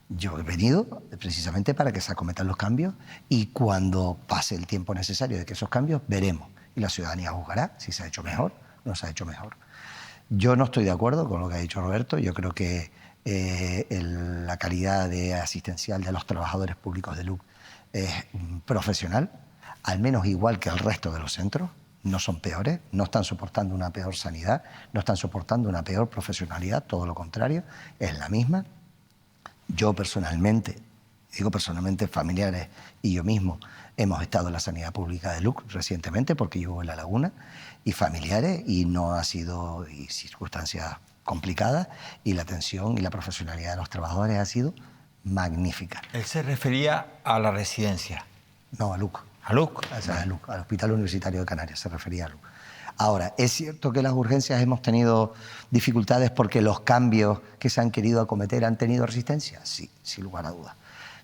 Speaker 3: Yo he venido precisamente para que se acometan los cambios, y cuando pase el tiempo necesario de que esos cambios, veremos. Y la ciudadanía juzgará si se ha hecho mejor o no se ha hecho mejor. Yo no estoy de acuerdo con lo que ha dicho Roberto. Yo creo que la calidad asistencial de los trabajadores públicos de LUC es profesional, al menos igual que el resto de los centros. No son peores, no están soportando una peor sanidad, no están soportando una peor profesionalidad, todo lo contrario, es la misma. Yo personalmente, familiares y yo mismo, hemos estado en la sanidad pública de LUC recientemente, porque yo vivo en La Laguna, y familiares, y no ha sido circunstancias complicadas, y la atención y la profesionalidad de los trabajadores ha sido magnífica.
Speaker 1: Él se refería a la residencia.
Speaker 3: No, a LUC.
Speaker 1: ¿A LUC?
Speaker 3: O sea, a LUC, al Hospital Universitario de Canarias, se refería a LUC. Ahora, es cierto que las urgencias hemos tenido dificultades porque los cambios que se han querido acometer han tenido resistencia. Sí, sin lugar a dudas.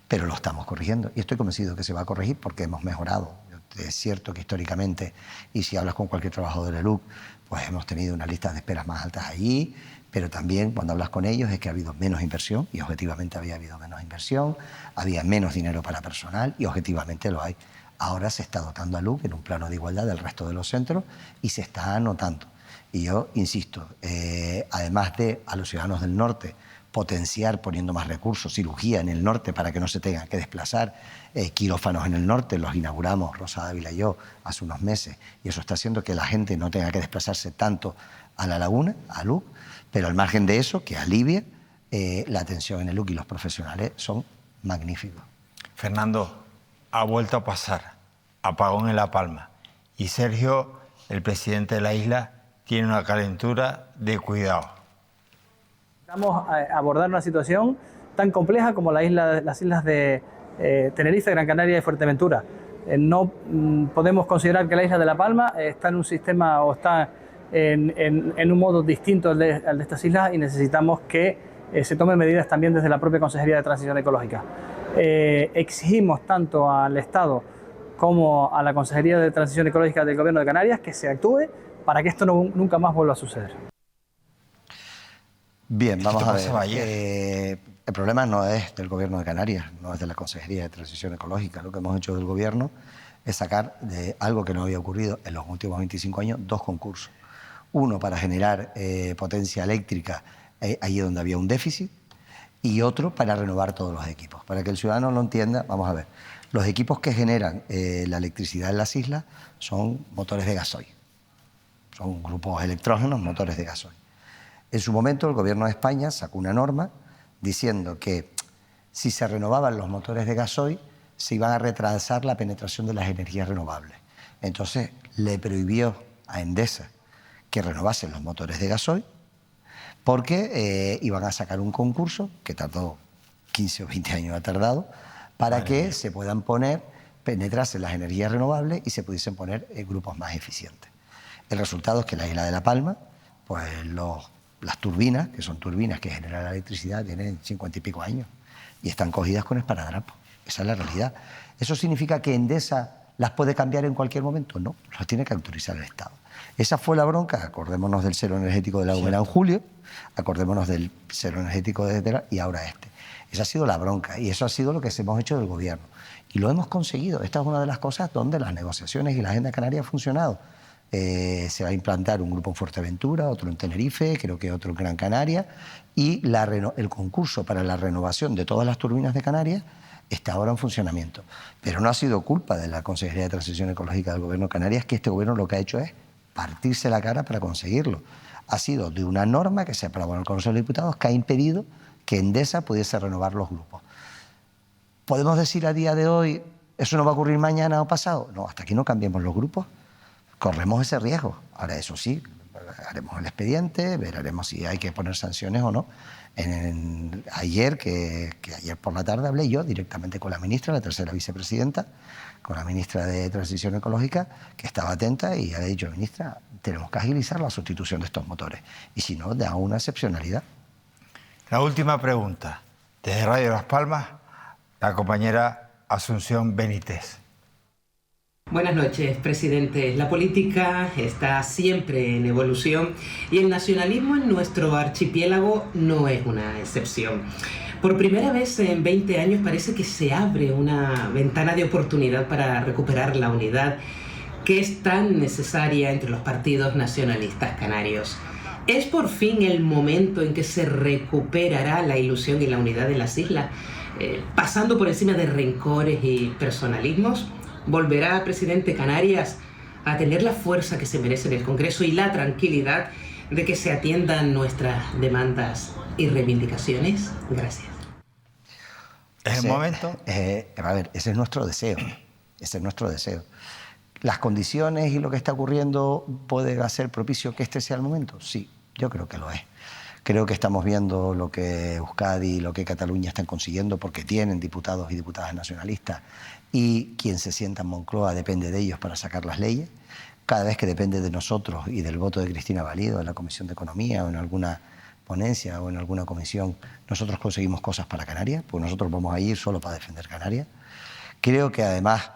Speaker 3: Pero lo estamos corrigiendo, y estoy convencido que se va a corregir porque hemos mejorado. Es cierto que históricamente, y si hablas con cualquier trabajador de LUC, pues hemos tenido unas listas de esperas más altas allí, pero también cuando hablas con ellos es que ha habido menos inversión, y objetivamente había habido menos inversión, había menos dinero para personal, y objetivamente lo hay. Ahora se está dotando a LUC en un plano de igualdad del resto de los centros, y se está anotando. Y yo insisto, además de a los ciudadanos del norte potenciar poniendo más recursos, cirugía en el norte para que no se tengan que desplazar, quirófanos en el norte, los inauguramos Rosa Dávila y yo hace unos meses, y eso está haciendo que la gente no tenga que desplazarse tanto a La Laguna, a LUC, pero al margen de eso, que alivie, la atención en el LUC y los profesionales son magníficos.
Speaker 1: Fernando, ha vuelto a pasar apagón en La Palma y Sergio, el presidente de la isla, tiene una calentura de cuidado.
Speaker 14: Vamos a abordar una situación tan compleja como las islas de Tenerife, Gran Canaria y Fuerteventura. No podemos considerar que la isla de La Palma está en un sistema o está en un modo distinto al de estas islas y necesitamos que se tomen medidas también desde la propia Consejería de Transición Ecológica. Exigimos tanto al Estado como a la Consejería de Transición Ecológica del Gobierno de Canarias que se actúe para que esto nunca más vuelva a suceder.
Speaker 3: Bien, vamos a ver. El problema no es del Gobierno de Canarias, no es de la Consejería de Transición Ecológica. Lo que hemos hecho del Gobierno es sacar de algo que no había ocurrido en los últimos 25 años, 2 concursos. Uno para generar potencia eléctrica allí donde había un déficit y otro para renovar todos los equipos. Para que el ciudadano lo entienda, vamos a ver. Los equipos que generan la electricidad en las islas son motores de gasoil. Son grupos electrógenos, motores de gasoil. En su momento el Gobierno de España sacó una norma diciendo que si se renovaban los motores de gasoil se iban a retrasar la penetración de las energías renovables. Entonces le prohibió a Endesa que renovasen los motores de gasoil porque iban a sacar un concurso que tardó 15 o 20 años, ha tardado, para que se puedan penetrarse las energías renovables y se pudiesen poner grupos más eficientes. El resultado es que en la isla de La Palma, pues las turbinas, que son turbinas que generan la electricidad, tienen 50 y pico años y están cogidas con esparadrapo. Esa es la realidad. ¿Eso significa que Endesa las puede cambiar en cualquier momento? No, las tiene que autorizar el Estado. Esa fue la bronca, acordémonos del cero energético de La Gomera en julio, acordémonos del cero energético de Tera y ahora este. Esa ha sido la bronca y eso ha sido lo que hemos hecho del Gobierno. Y lo hemos conseguido. Esta es una de las cosas donde las negociaciones y la agenda canaria ha funcionado. Se va a implantar un grupo en Fuerteventura, otro en Tenerife, creo que otro en Gran Canaria, y el concurso para la renovación de todas las turbinas de Canarias está ahora en funcionamiento. Pero no ha sido culpa de la Consejería de Transición Ecológica del Gobierno de Canarias, que este Gobierno lo que ha hecho es partirse la cara para conseguirlo. Ha sido de una norma que se aprobó en el Consejo de Diputados que ha impedido que Endesa pudiese renovar los grupos. ¿Podemos decir a día de hoy eso no va a ocurrir mañana o pasado? No, hasta que no cambiemos los grupos corremos ese riesgo. Ahora, eso sí, haremos el expediente, veremos si hay que poner sanciones o no. Ayer por la tarde hablé yo directamente con la ministra, la tercera vicepresidenta, con la ministra de Transición Ecológica, que estaba atenta y le he dicho, ministra, tenemos que agilizar la sustitución de estos motores. Y si no, da una excepcionalidad.
Speaker 1: La última pregunta. Desde Radio Las Palmas, la compañera Asunción Benítez.
Speaker 15: Buenas noches, presidente. La política está siempre en evolución y el nacionalismo en nuestro archipiélago no es una excepción. Por primera vez en 20 años parece que se abre una ventana de oportunidad para recuperar la unidad que es tan necesaria entre los partidos nacionalistas canarios. ¿Es por fin el momento en que se recuperará la ilusión y la unidad de las islas, pasando por encima de rencores y personalismos? ¿Volverá, presidente Canarias, a tener la fuerza que se merece en el Congreso y la tranquilidad de que se atiendan nuestras demandas y reivindicaciones? Gracias.
Speaker 1: ¿Es el momento?
Speaker 3: A ver, ese es nuestro deseo. Ese es nuestro deseo. ¿Las condiciones y lo que está ocurriendo pueden hacer propicio que este sea el momento? Sí, yo creo que lo es. Creo que estamos viendo lo que Euskadi y lo que Cataluña están consiguiendo porque tienen diputados y diputadas nacionalistas y quien se sienta en Moncloa depende de ellos para sacar las leyes. Cada vez que depende de nosotros y del voto de Cristina Valido en la Comisión de Economía o en alguna ponencia o en alguna comisión, nosotros conseguimos cosas para Canarias, pues nosotros vamos a ir solo para defender Canarias. Creo que además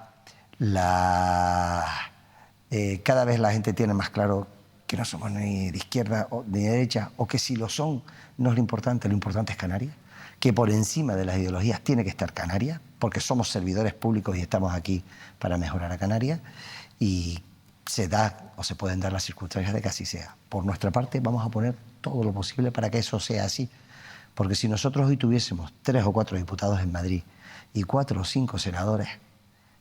Speaker 3: cada vez la gente tiene más claro que no somos ni de izquierda ni de derecha, o que si lo son no es lo importante es Canarias, que por encima de las ideologías tiene que estar Canarias, porque somos servidores públicos y estamos aquí para mejorar a Canarias, y se da o se pueden dar las circunstancias de que así sea. Por nuestra parte vamos a poner todo lo posible para que eso sea así, porque si nosotros hoy tuviésemos 3 o 4 diputados en Madrid y 4 o 5 senadores,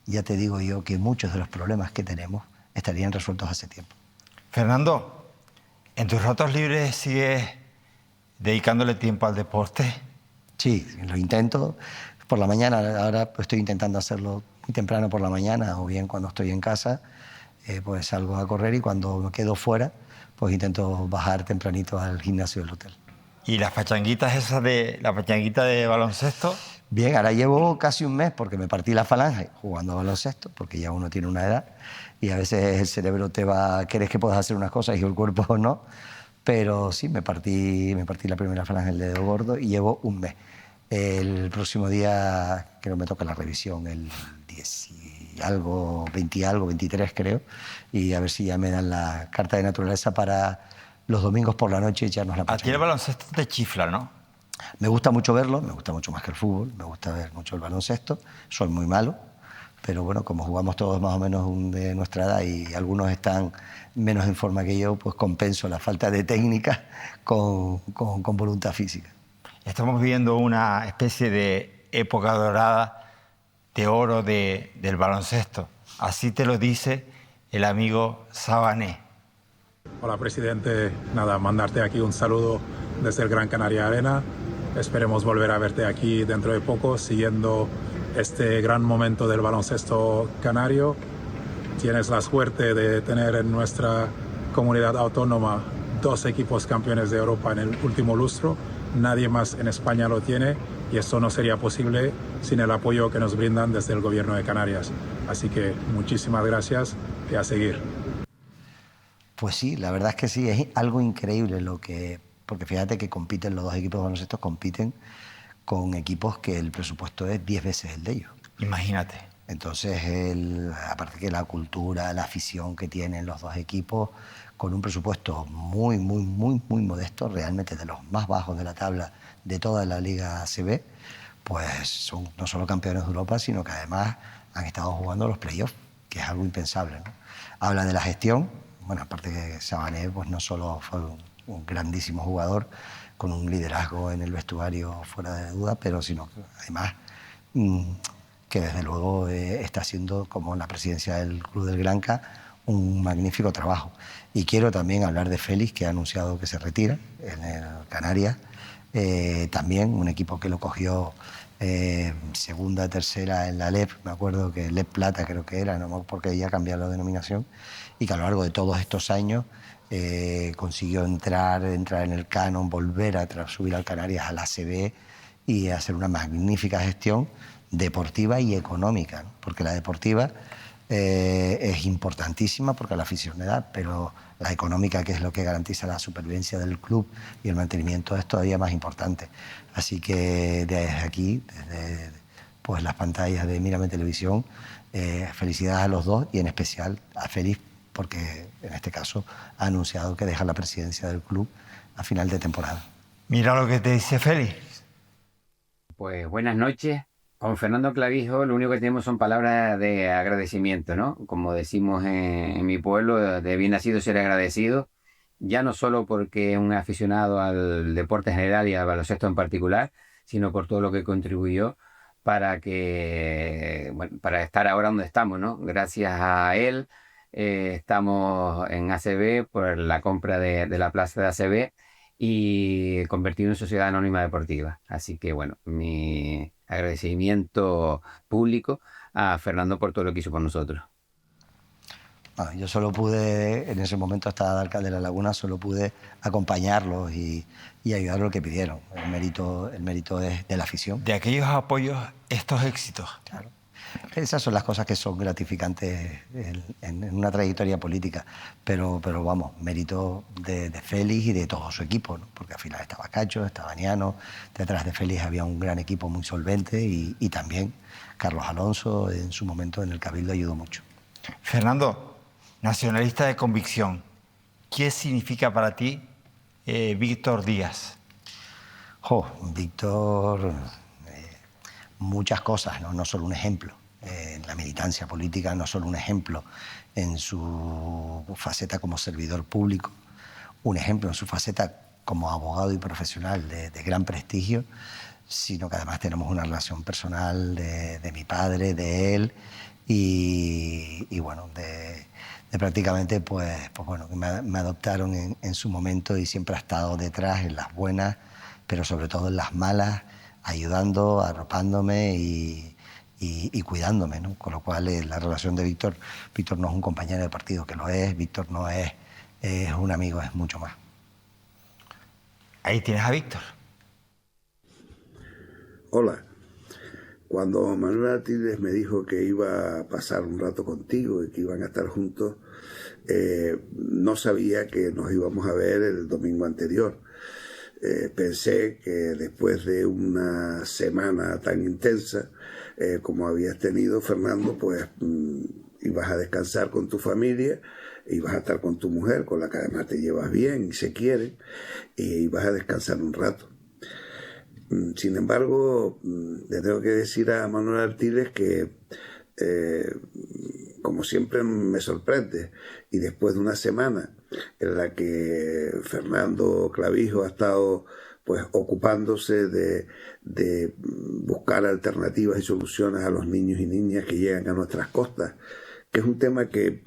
Speaker 3: ya te digo yo que muchos de los problemas que tenemos estarían resueltos hace tiempo.
Speaker 1: Fernando, ¿en tus ratos libres sigues dedicándole tiempo al deporte?
Speaker 3: Sí, lo intento, por la mañana. Ahora estoy intentando hacerlo muy temprano por la mañana, o bien cuando estoy en casa, pues salgo a correr, y cuando me quedo fuera, pues intento bajar tempranito al gimnasio del hotel.
Speaker 1: ¿Y las pachanguitas esas la pachanguita de baloncesto?
Speaker 3: Bien, ahora llevo casi un mes porque me partí la falange jugando a baloncesto, porque ya uno tiene una edad y a veces el cerebro crees que puedes hacer unas cosas y el cuerpo no, pero sí, me partí la primera falange, el dedo gordo, y llevo un mes. El próximo día creo me toca la revisión, el 10 y algo, 20 y algo, 23 creo, y a ver si ya me dan la carta de naturaleza para los domingos por la noche echarnos la pachanga.
Speaker 1: A ti el baloncesto te chifla, ¿no?
Speaker 3: Me gusta mucho verlo, me gusta mucho más que el fútbol, me gusta ver mucho el baloncesto. Soy muy malo, pero bueno, como jugamos todos más o menos de nuestra edad y algunos están menos en forma que yo, pues compenso la falta de técnica con voluntad física.
Speaker 1: Estamos viviendo una especie de época dorada, de oro del baloncesto. Así te lo dice el amigo Sabané.
Speaker 16: Hola, presidente. Nada, mandarte aquí un saludo desde el Gran Canaria Arena. Esperemos volver a verte aquí dentro de poco, siguiendo este gran momento del baloncesto canario. Tienes la suerte de tener en nuestra comunidad autónoma 2 equipos campeones de Europa en el último lustro. Nadie más en España lo tiene, y esto no sería posible sin el apoyo que nos brindan desde el Gobierno de Canarias. Así que muchísimas gracias y a seguir.
Speaker 3: Pues sí, la verdad es que sí, es algo increíble porque fíjate que compiten los 2 equipos de baloncesto, compiten con equipos que el presupuesto es 10 veces el de ellos.
Speaker 1: Imagínate.
Speaker 3: Entonces, aparte que la cultura, la afición que tienen los 2 equipos, con un presupuesto muy, muy, muy, muy modesto, realmente de los más bajos de la tabla de toda la Liga ACB, pues son no solo campeones de Europa, sino que además han estado jugando los playoffs, que es algo impensable, ¿no? Habla de la gestión. Bueno, aparte que Sabané pues no solo fue un grandísimo jugador con un liderazgo en el vestuario fuera de duda, pero sino que además que desde luego está haciendo, como la presidencia del Club del Granca, un magnífico trabajo. Y quiero también hablar de Félix, que ha anunciado que se retira en el Canarias. También un equipo que lo cogió segunda, tercera en la LEP, me acuerdo que LEP Plata creo que era, no porque ya cambió la denominación, y que a lo largo de todos estos años consiguió entrar en el canon, volver a subir al Canarias a la ACB y hacer una magnífica gestión deportiva y económica, ¿no? Porque la deportiva es importantísima porque la afición le da, pero la económica, que es lo que garantiza la supervivencia del club y el mantenimiento, es todavía más importante. Así que desde aquí, desde pues, las pantallas de Mírame Televisión, felicidades a los 2 y en especial a Félix, porque en este caso ha anunciado que deja la presidencia del club a final de temporada.
Speaker 1: Mira lo que te dice Félix.
Speaker 17: Pues buenas noches. Con Fernando Clavijo lo único que tenemos son palabras de agradecimiento, ¿no? Como decimos en mi pueblo, de bien nacido ser agradecido, ya no solo porque es un aficionado al deporte en general y al baloncesto en particular, sino por todo lo que contribuyó para estar ahora donde estamos, ¿no? Gracias a él estamos en ACB por la compra de la plaza de ACB y convertido en sociedad anónima deportiva. Así que bueno, mi agradecimiento público a Fernando por todo lo que hizo por nosotros.
Speaker 3: Bueno, yo solo pude, en ese momento estaba de alcalde de La Laguna, solo pude acompañarlos y ayudar lo que pidieron. El mérito es de la afición.
Speaker 1: De aquellos apoyos, estos éxitos.
Speaker 3: Claro. Esas son las cosas que son gratificantes en una trayectoria política, pero vamos, mérito de Félix y de todo su equipo, ¿no? Porque al final estaba Cacho, estaba Niano, detrás de Félix había un gran equipo muy solvente y también Carlos Alonso en su momento en el Cabildo ayudó mucho.
Speaker 1: Fernando, nacionalista de convicción, ¿qué significa para ti Víctor Díaz?
Speaker 3: Víctor, muchas cosas, ¿no? No solo un ejemplo. En la militancia política, no solo un ejemplo en su faceta como servidor público, un ejemplo en su faceta como abogado y profesional de gran prestigio, sino que además tenemos una relación personal de mi padre, de él, y bueno, de prácticamente, pues bueno, me adoptaron en su momento y siempre ha estado detrás en las buenas, pero sobre todo en las malas, ayudando, arropándome y cuidándome, ¿no? Con lo cual la relación de Víctor no es un compañero de partido, que lo es, Víctor no es un amigo, es mucho más.
Speaker 1: Ahí tienes a Víctor.
Speaker 18: Hola. Cuando Manuel Artiles me dijo que iba a pasar un rato contigo y que iban a estar juntos, no sabía que nos íbamos a ver el domingo anterior. Pensé que después de una semana tan intensa como habías tenido, Fernando, pues ibas a descansar con tu familia, ibas a estar con tu mujer, con la que además te llevas bien y se quieren, y ibas a descansar un rato. Sin embargo, le tengo que decir a Manuel Artiles que, como siempre, me sorprende. Y después de una semana en la que Fernando Clavijo ha estado pues ocupándose de buscar alternativas y soluciones a los niños y niñas que llegan a nuestras costas, que es un tema que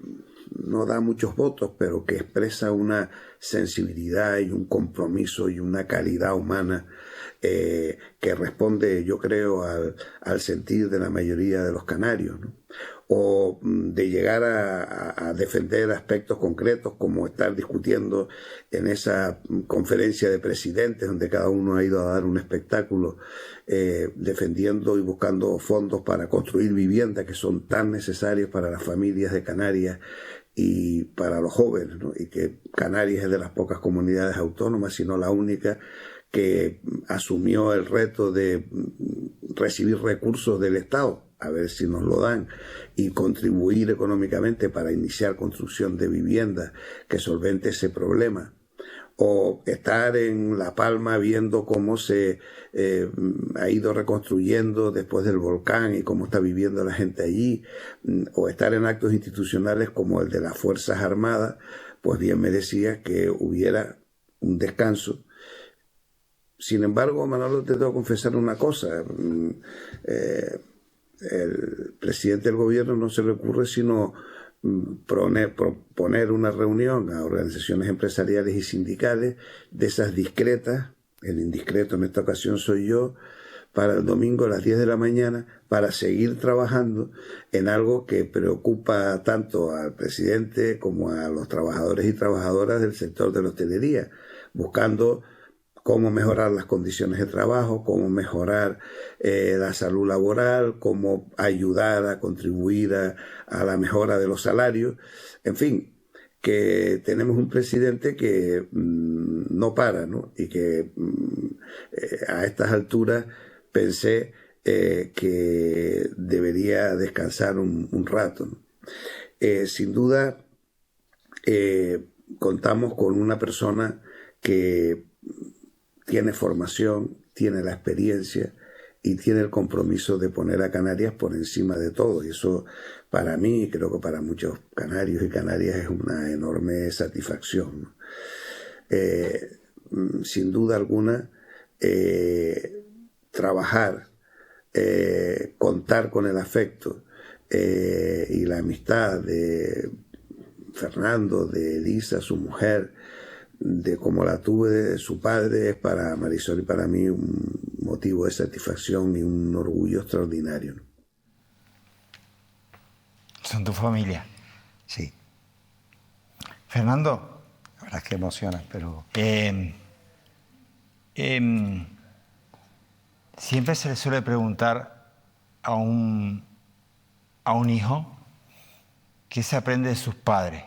Speaker 18: no da muchos votos, pero que expresa una sensibilidad y un compromiso y una calidad humana que responde, yo creo, al sentir de la mayoría de los canarios, ¿no? O de llegar a defender aspectos concretos, como estar discutiendo en esa conferencia de presidentes donde cada uno ha ido a dar un espectáculo, defendiendo y buscando fondos para construir viviendas que son tan necesarias para las familias de Canarias y para los jóvenes, ¿no? Y que Canarias es de las pocas comunidades autónomas, si no la única, que asumió el reto de recibir recursos del Estado, a ver si nos lo dan, y contribuir económicamente para iniciar construcción de viviendas que solvente ese problema. O estar en La Palma viendo cómo se ha ido reconstruyendo después del volcán y cómo está viviendo la gente allí, o estar en actos institucionales como el de las Fuerzas Armadas, pues bien merecía que hubiera un descanso. Sin embargo, Manolo, te tengo que confesar una cosa. El presidente del gobierno no se le ocurre sino proponer una reunión a organizaciones empresariales y sindicales, de esas discretas, el indiscreto en esta ocasión soy yo, para el domingo a las 10 de la mañana, para seguir trabajando en algo que preocupa tanto al presidente como a los trabajadores y trabajadoras del sector de la hostelería, buscando cómo mejorar las condiciones de trabajo, cómo mejorar la salud laboral, cómo ayudar a contribuir a la mejora de los salarios. En fin, que tenemos un presidente que no para, ¿no? Y que a estas alturas pensé que debería descansar un rato, ¿no? Sin duda, contamos con una persona que tiene formación, tiene la experiencia y tiene el compromiso de poner a Canarias por encima de todo. Y eso, para mí, creo que para muchos canarios y canarias, es una enorme satisfacción, ¿no? Sin duda alguna, trabajar, contar con el afecto y la amistad de Fernando, de Elisa, su mujer, de como la tuve de su padre, es para Marisol y para mí un motivo de satisfacción y un orgullo extraordinario, ¿no?
Speaker 1: Son tu familia.
Speaker 3: Sí.
Speaker 1: Fernando.
Speaker 3: La verdad es que emociona, pero...
Speaker 1: siempre se le suele preguntar a un hijo qué se aprende de sus padres.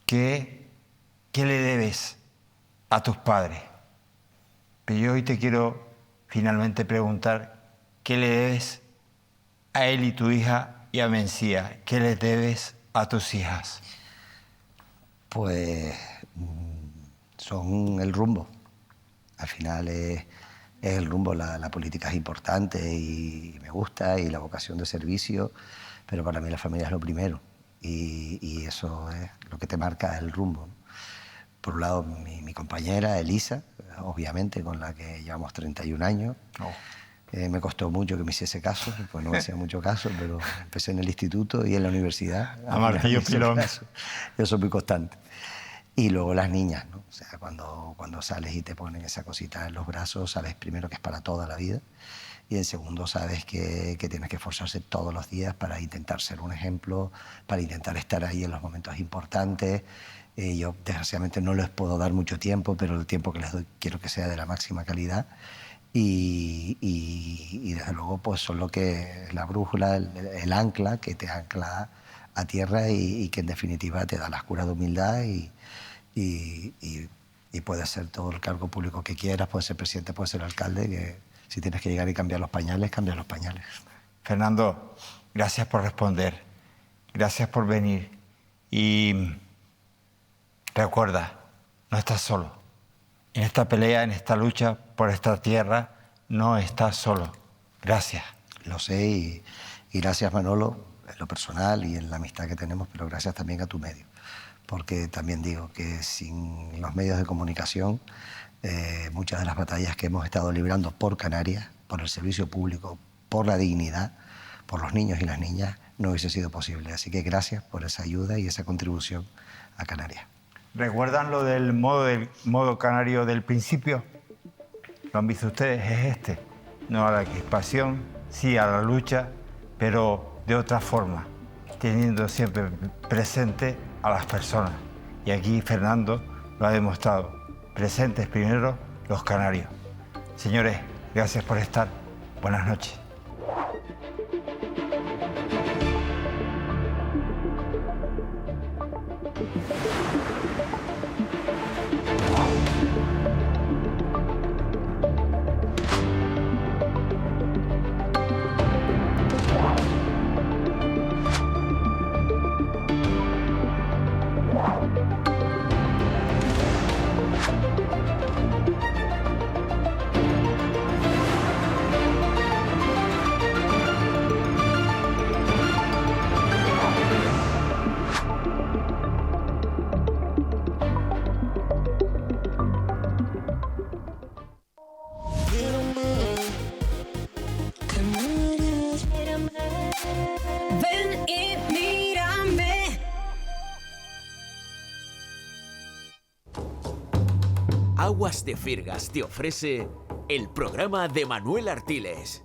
Speaker 1: ¿Qué le debes a tus padres? Pero yo hoy te quiero finalmente preguntar qué le debes a él y tu hija y a Mencía. ¿Qué le debes a tus hijas?
Speaker 3: Pues son el rumbo. Al final es el rumbo. La política es importante y me gusta, y la vocación de servicio, pero para mí la familia es lo primero, y eso es lo que te marca el rumbo, ¿no? Por un lado, mi compañera Elisa, obviamente, con la que llevamos 31 años. Me costó mucho que me hiciese caso, pues no me hacía mucho caso, pero empecé en el instituto y en la universidad.
Speaker 1: A Martillo Pilón.
Speaker 3: Yo soy muy constante. Y luego las niñas, ¿no? O sea, cuando sales y te ponen esa cosita en los brazos, sabes primero que es para toda la vida y en segundo sabes que tienes que esforzarse todos los días para intentar ser un ejemplo, para intentar estar ahí en los momentos importantes. Yo desgraciadamente no les puedo dar mucho tiempo, pero el tiempo que les doy quiero que sea de la máxima calidad y desde luego pues son lo que la brújula, el ancla que te ancla a tierra y que en definitiva te da las curas de humildad y puedes ser todo el cargo público que quieras, puedes ser presidente, puedes ser alcalde, que si tienes que llegar y cambiar los pañales, cambia los pañales.
Speaker 1: Fernando, gracias por responder, gracias por venir y recuerda, no estás solo. En esta pelea, en esta lucha por esta tierra, no estás solo. Gracias.
Speaker 3: Lo sé y gracias, Manolo, en lo personal y en la amistad que tenemos, pero gracias también a tu medio. Porque también digo que sin los medios de comunicación, muchas de las batallas que hemos estado librando por Canarias, por el servicio público, por la dignidad, por los niños y las niñas, no hubiese sido posible. Así que gracias por esa ayuda y esa contribución a Canarias.
Speaker 1: ¿Recuerdan lo del modo canario del principio? ¿Lo han visto ustedes? Es este. No a la crispación, sí a la lucha, pero de otra forma, teniendo siempre presente a las personas. Y aquí Fernando lo ha demostrado. Presentes primero los canarios. Señores, gracias por estar. Buenas noches.
Speaker 19: Ven y mírame.
Speaker 2: Aguas de Firgas te ofrece el programa de Manuel Artiles.